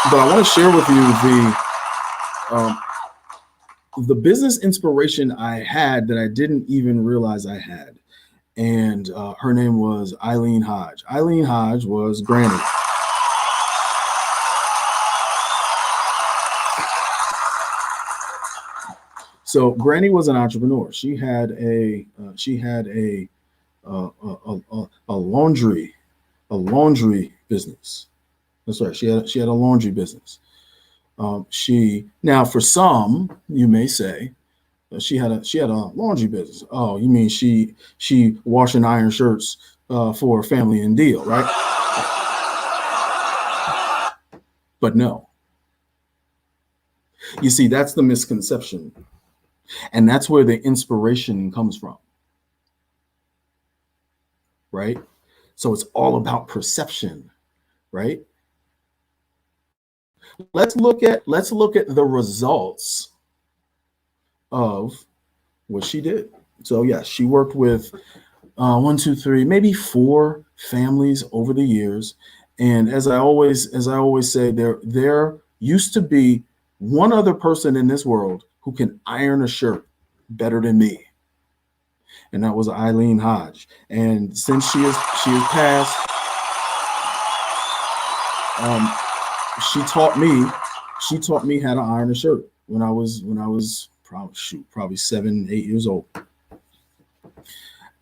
But I want to share with you the business inspiration I had that I didn't even realize I had. And her name was Eileen Hodge. Eileen Hodge was Granny. So Granny was an entrepreneur. She had a laundry business. That's right. She had a laundry business. Now for some, you may say, she had a laundry business. Oh, you mean she wash and iron shirts for a family and deal, right? But no. You see, that's the misconception. And that's where the inspiration comes from. Right? So it's all about perception, right? Let's look at the results of what she did. So yes, she worked with 1, 2, 3, maybe 4 families over the years. And as I always say, there used to be one other person in this world who can iron a shirt better than me, and that was Eileen Hodge. And since she has passed, she taught me how to iron a shirt when I was probably 7, 8 years old.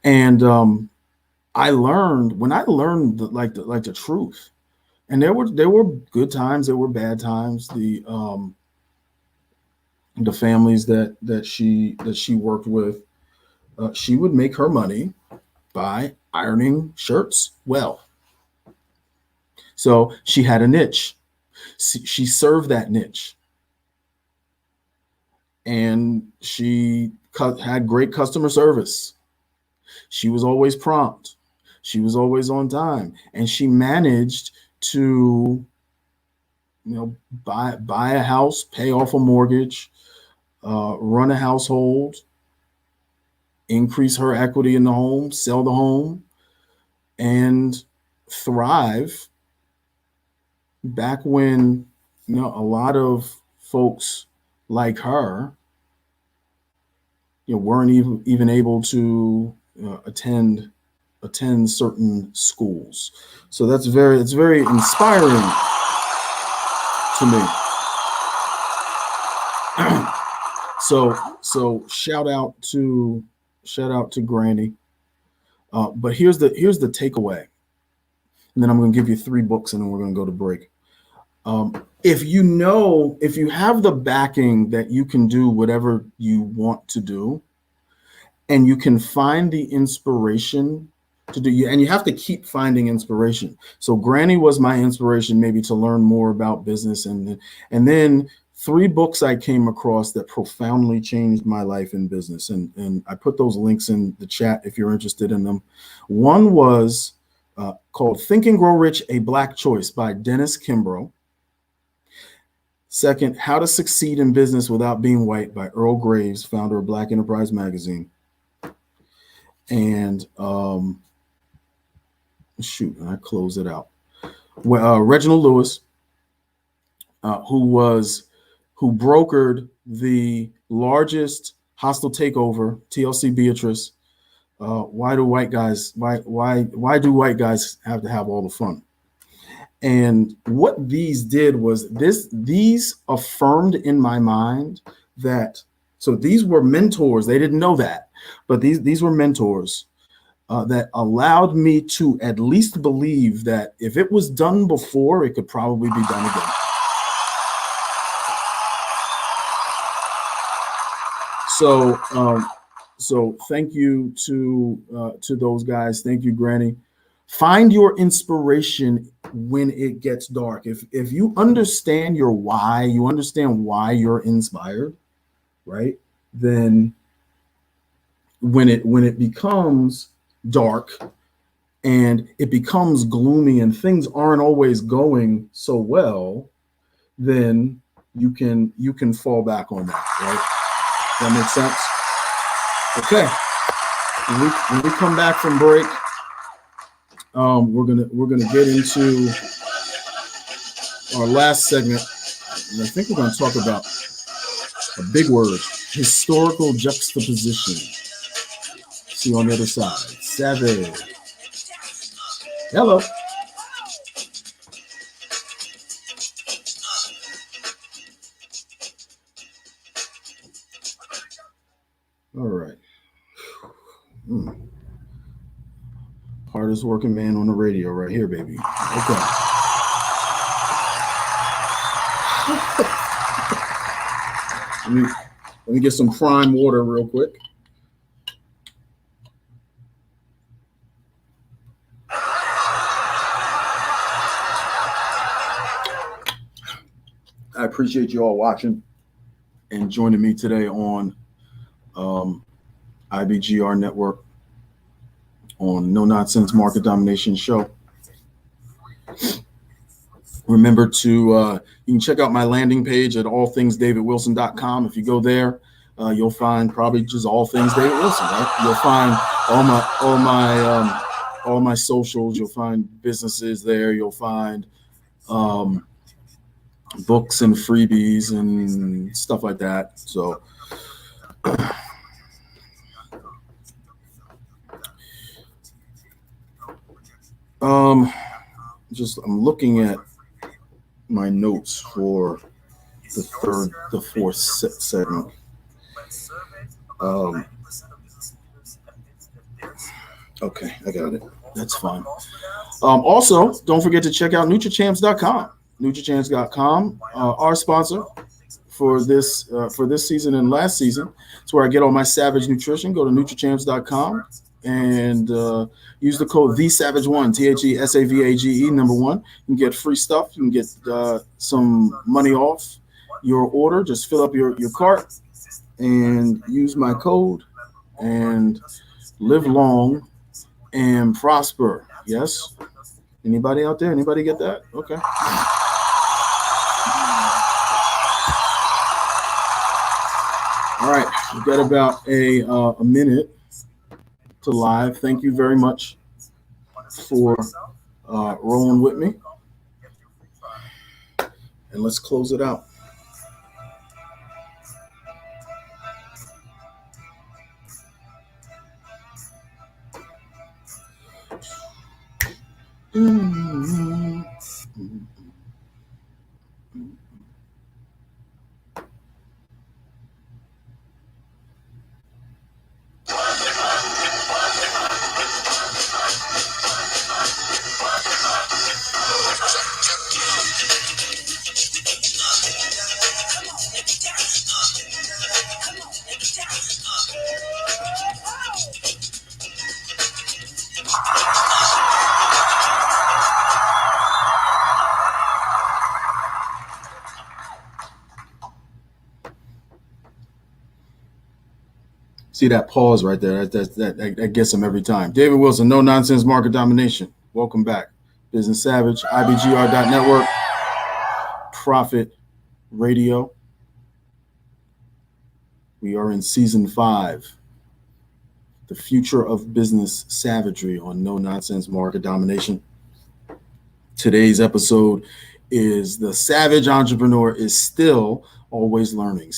And I learned the truth. And there were good times, there were bad times. The families that she worked with, she would make her money by ironing shirts well. So she had a niche. She served that niche, and she had great customer service. She was always prompt. She was always on time, and she managed to, buy a house, pay off a mortgage, run a household, increase her equity in the home, sell the home, and thrive. Back when, a lot of folks like her, weren't even able to attend certain schools. So it's very inspiring to me. So shout out to Granny. But here's the takeaway, and then I'm going to give you 3 books, and then we're going to go to break. If you have the backing that you can do whatever you want to do, and you can find the inspiration to do, and you have to keep finding inspiration. So Granny was my inspiration, maybe to learn more about business, and then 3 books I came across that profoundly changed my life in business, and I put those links in the chat if you're interested in them. One was called Think and Grow Rich: A Black Choice by Dennis Kimbrough. Second, How to Succeed in Business Without Being White by Earl Graves, founder of Black Enterprise Magazine. And I close it out. Reginald Lewis, who brokered the largest hostile takeover, TLC Beatrice. Why do white guys have to have all the fun? And what these did was these affirmed in my mind that, so these were mentors. They didn't know that, but these were mentors that allowed me to at least believe that if it was done before, it could probably be done again. So thank you to those guys. Thank you, Granny. Find your inspiration when it gets dark. If you understand your why, you understand why you're inspired, right? Then when it becomes dark and it becomes gloomy and things aren't always going so well, then you can fall back on that, right? That makes sense? Okay. When we come back from break, we're gonna get into our last segment, and I think we're gonna talk about a big word: historical juxtaposition. See you on the other side. SAVVEE. Hello. All right. Hardest working man on the radio right here, baby. Okay. Let me get some prime water real quick. I appreciate you all watching and joining me today on IBGR.Network on No Nonsense Market Domination Show. Remember to you can check out my landing page at allthingsdavidwilson.com. If you go there, you'll find probably just all things David Wilson, right? You'll find all my socials. You'll find businesses there. You'll find books and freebies and stuff like that. So I'm looking at my notes for the fourth segment. Okay, I got it. That's fine. Also, don't forget to check out NutriChamps.com. NutriChamps.com, our sponsor for this season and last season. It's where I get all my Savage nutrition. Go to NutriChamps.com and use the code THESAVAGE1, THESAVAGE, number 1. You can get free stuff. You can get some money off your order. Just fill up your cart and use my code and live long and prosper. Yes? Anybody out there? Anybody get that? Okay. All right. We've got about a minute to live. Thank you very much for rolling with me. And let's close it out. See that pause right there? That gets them every time. David Wilson, no nonsense market domination. Welcome back. Business Savage, IBGR.Network, Profit Radio. We are in season 5, the future of business savagery on no nonsense market domination. Today's episode is the savage entrepreneur is still always learning,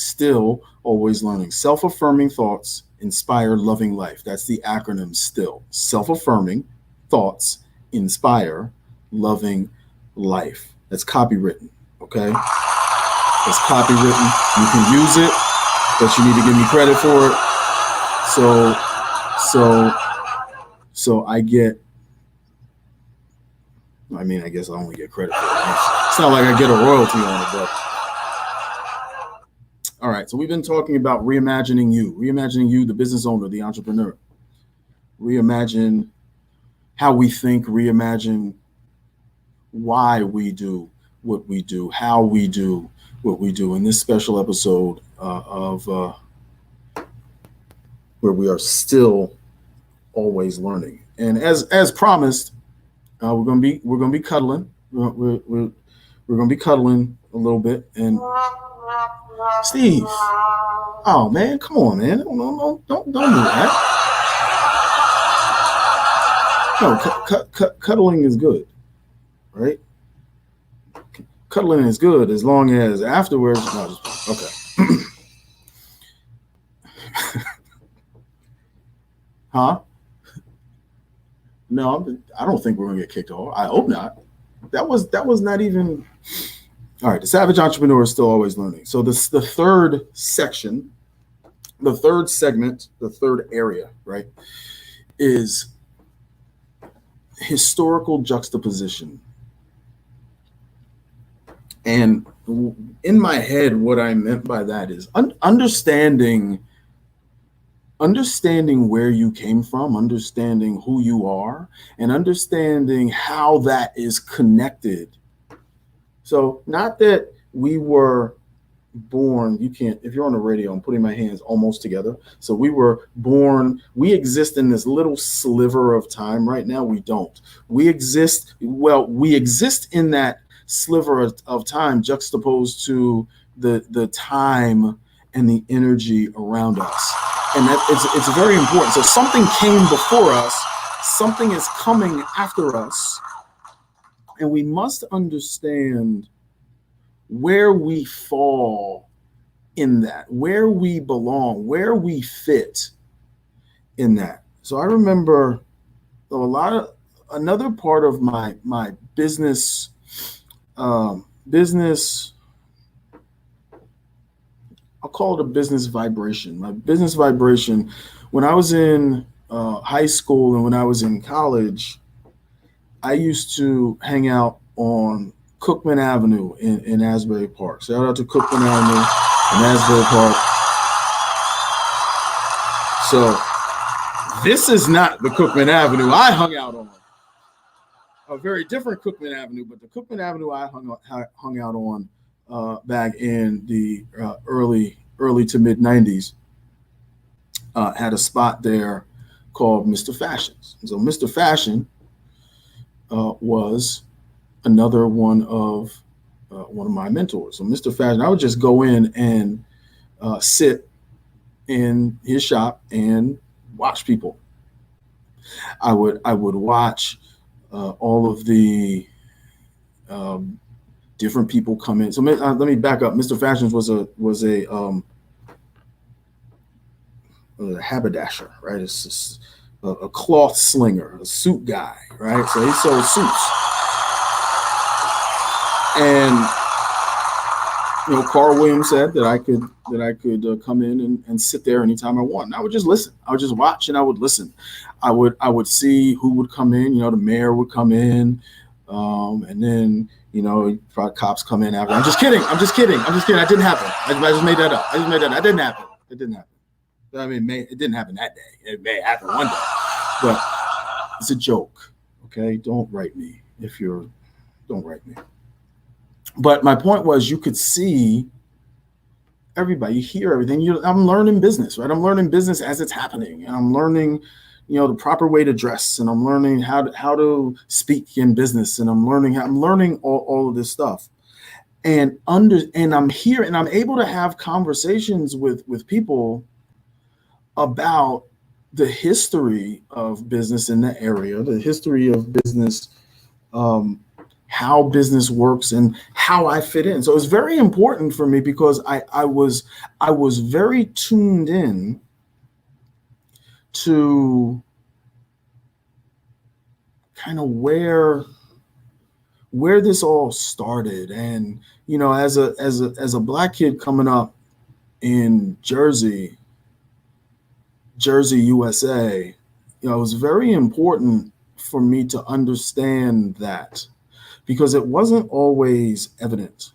Self-affirming thoughts inspire loving life. That's the acronym STILL. Self-affirming thoughts inspire loving life. That's copywritten, okay? It's copywritten. You can use it, but you need to give me credit for it. So I guess I only get credit for it. It's not like I get a royalty on it, but all right. So we've been talking about reimagining you, the business owner, the entrepreneur. Reimagine how we think, reimagine why we do what we do, how we do what we do in this special episode of where we are still always learning. And as promised, we're gonna be cuddling. We're gonna be cuddling a little bit. And Steve, oh man, come on, man, don't do that. No, cuddling is good, right? Cuddling is good as long as afterwards. No, okay. Huh? No, I don't think we're gonna get kicked off. I hope not. That was not even. All right, the savage entrepreneur is still always learning. So the third section, the third segment, the third area, right, is historical juxtaposition. And in my head, what I meant by that is understanding where you came from, understanding who you are, and understanding how that is connected. So not that we were born, you can't, if you're on the radio, I'm putting my hands almost together. So we were born, we exist in this little sliver of time right now. We don't. We exist in that sliver of time juxtaposed to the time and the energy around us. And that it's very important. So something came before us, something is coming after us, and we must understand where we fall in that, where we belong, where we fit in that. So I remember another part of my business, I'll call it a business vibration. My business vibration, when I was in high school and when I was in college, I used to hang out on Cookman Avenue in Asbury Park. Shout out to Cookman Avenue in Asbury Park. So this is not the Cookman Avenue I hung out on. A very different Cookman Avenue, but the Cookman Avenue I hung out on back in the early to mid 90s had a spot there called Mr. Fashions. And so Mr. Fashion was another one of my mentors. So Mr. Fashion, I would just go in and sit in his shop and watch people. I would watch all of the different people come in. So let me back up. Mr. Fashions was a haberdasher, right? It's just a cloth slinger, a suit guy, right? So he sold suits. And Carl Williams said that I could come in and sit there anytime I want. And I would just listen. I would just watch and I would listen. I would see who would come in. The mayor would come in, and then probably cops come in after. I'm just kidding. That didn't happen. I just made that up. That didn't happen. It didn't happen. I mean, it didn't happen that day. It may happen one day, but it's a joke. Okay, don't write me don't write me. But my point was, you could see everybody, you hear everything. I'm learning business, right? I'm learning business as it's happening, and I'm learning, the proper way to dress, and I'm learning how to speak in business, and I'm learning all of this stuff, and I'm here, and I'm able to have conversations with people about the history of business in the area, the history of business. How business works and how I fit in. So it's very important for me because I was very tuned in to kind of where this all started. And as a Black kid coming up in Jersey, USA, it was very important for me to understand that, because it wasn't always evident.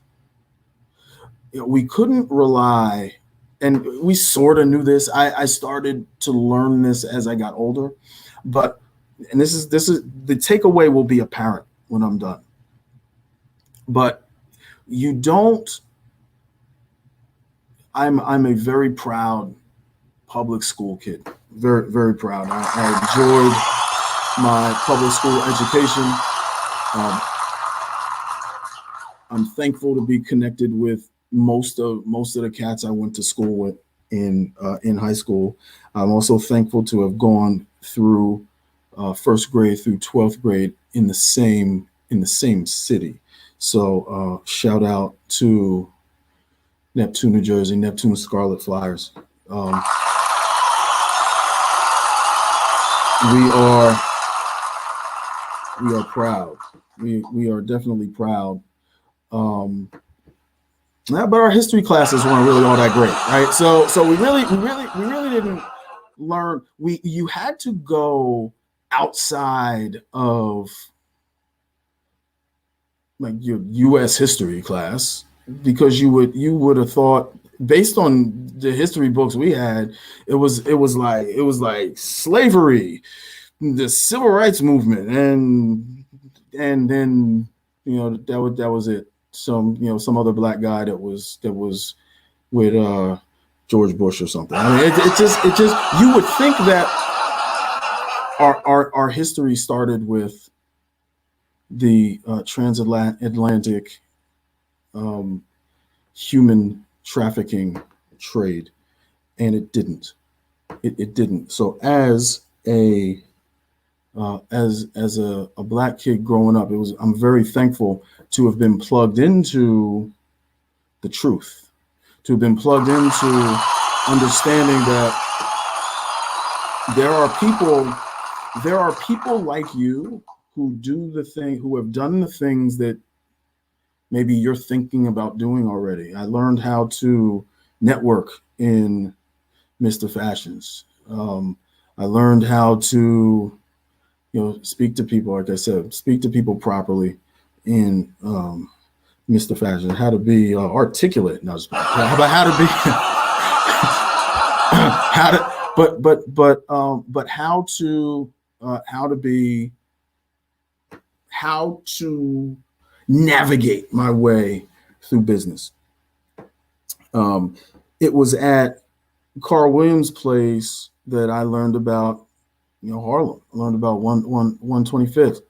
We couldn't rely, and we sort of knew this. I started to learn this as I got older, and this is the takeaway will be apparent when I'm done. But you don't. I'm a very proud public school kid. Very, very proud. I enjoyed my public school education. I'm thankful to be connected with most of the cats I went to school with in high school. I'm also thankful to have gone through first grade through 12th grade in the same city. So shout out to Neptune, New Jersey, Neptune Scarlet Flyers. We are proud. We are definitely proud. But our history classes weren't really all that great, right? So we really didn't learn. You had to go outside of like your U.S. history class, because you would have thought, based on the history books we had, it was like slavery, the civil rights movement, and then that was it. Some other Black guy that was with George Bush or something. I mean, it just you would think that our history started with the transatlantic human trafficking trade, and it didn't. It didn't. So as a Black kid growing up, I'm very thankful to have been plugged into the truth, to have been plugged into understanding that there are people like you who have done the things that maybe you're thinking about doing already. I learned how to network in Mr. Fashions. I learned how to speak to people, like I said, speak to people properly in Mr. Fashion, how to be articulate. No, about how to be, how to navigate my way through business. It was at Carl Williams' place that I learned about Harlem. I learned about 125th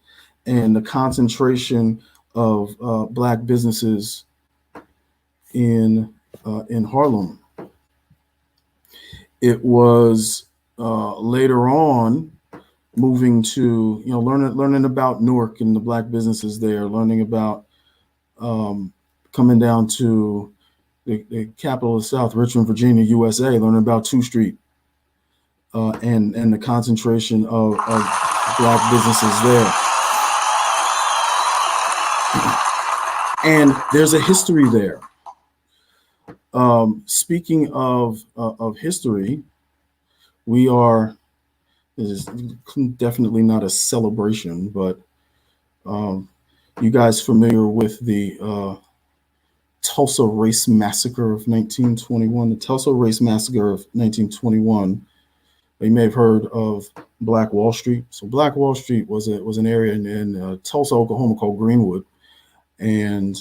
and the concentration of Black businesses in Harlem. It was later on moving to learning about Newark and the Black businesses there, learning about coming down to the capital of the South, Richmond, Virginia, USA, learning about 2nd Street. and the concentration of Black businesses there. And there's a history there. Speaking of history, this is definitely not a celebration, but you guys familiar with the Tulsa Race Massacre of 1921? The Tulsa Race Massacre of 1921. You may have heard of Black Wall Street. So Black Wall Street was an area in Tulsa, Oklahoma called Greenwood, and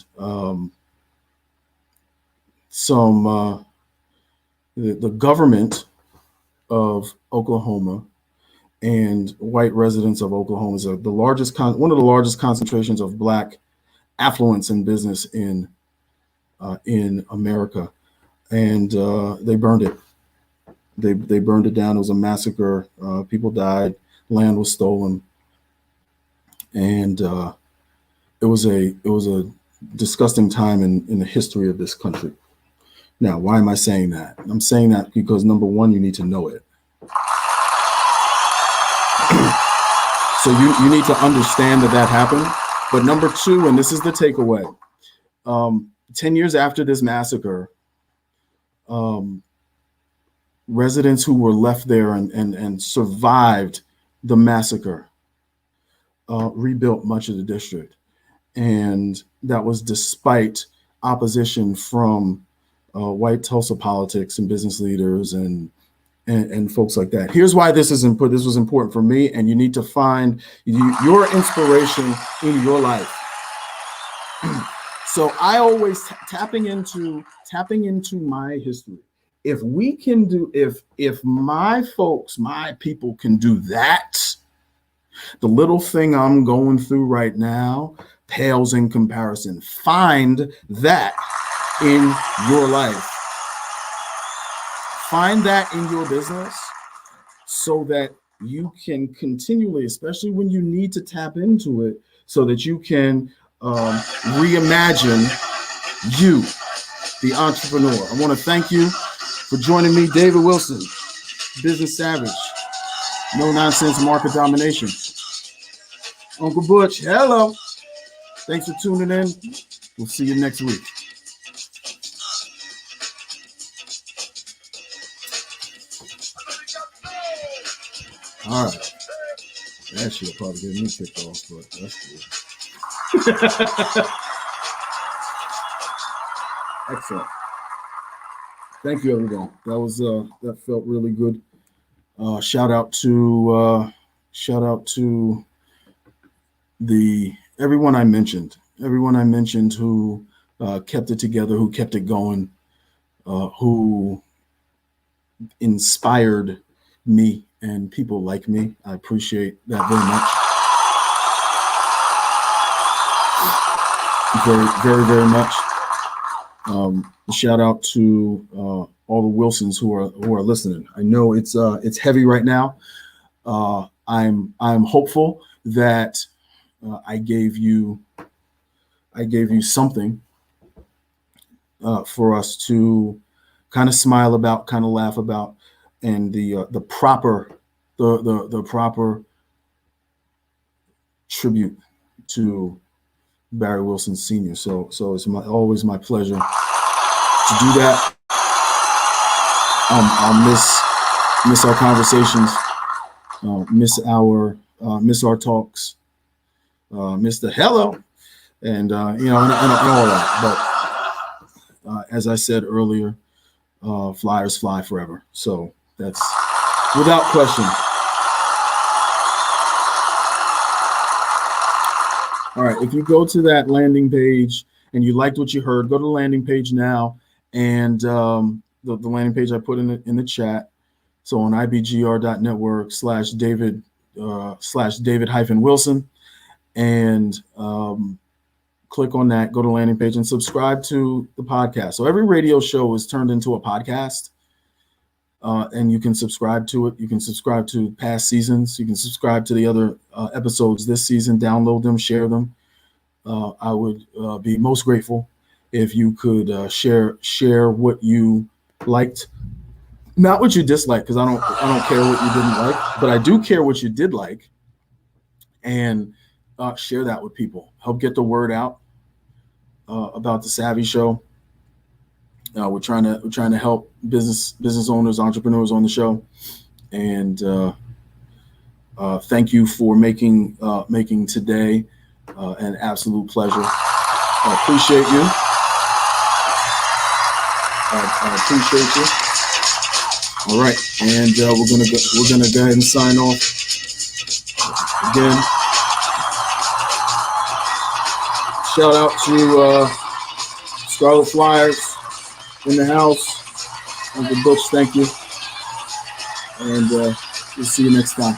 the government of Oklahoma and white residents of Oklahoma is one of the largest concentrations of Black affluence in business in America, and they burned it. They burned it down. It was a massacre. People died. Land was stolen, and it was a disgusting time in the history of this country. Now, why am I saying that? I'm saying that because, number one, you need to know it. So you need to understand that happened. But number two, and this is the takeaway, 10 years after this massacre, residents who were left there and survived the massacre rebuilt much of the district. And that was despite opposition from white Tulsa politics and business leaders and folks like that. Here's why this was important for me, and you need to find your inspiration in your life. So I always tapping into my history. If my folks, my people can do that, the little thing I'm going through right now pales in comparison. Find that in your life. Find that in your business so that you can continually, especially when you need to tap into it, so that you can reimagine you, the entrepreneur. I want to thank you for joining me, David Wilson, Business Savage, No Nonsense Market Domination. Uncle Butch, hello. Thanks for tuning in. We'll see you next week. All right. That shit'll probably get me kicked off, but that's cool. Excellent. Thank you, everyone. That felt really good. Shout out to everyone I mentioned who kept it together, who kept it going, who inspired me and people like me. I appreciate that very much. Very, very, very much. Shout out to all the Wilsons who are listening. I know it's heavy right now. I'm hopeful that I gave you something for us to kind of smile about, kind of laugh about, and the proper tribute to Barry Wilson Sr. So it's always my pleasure to do that. I'll miss our conversations, miss our talks, miss the hello, and and all that. But as I said earlier, flyers fly forever. So that's without question. All right, if you go to that landing page and you liked what you heard, go to the landing page now, and the landing page I put in the chat. So on IBGR.Network /David-Wilson, and click on that, go to the landing page and subscribe to the podcast. So every radio show is turned into a podcast, and you can subscribe to it. You can subscribe to past seasons. You can subscribe to the other episodes this season, download them, share them. I would be most grateful if you could share what you liked Not what you dislike, because I don't care what you didn't like, but I do care what you did like, and share that with people. Help get the word out about the SAVVEE Show. We're trying to help business owners, entrepreneurs on the show, and thank you for making today an absolute pleasure. I appreciate you. I appreciate you. All right, and we're gonna go ahead and sign off again. Shout out to Scarlet Flyers in the house. Uncle Butch, thank you, and we'll see you next time.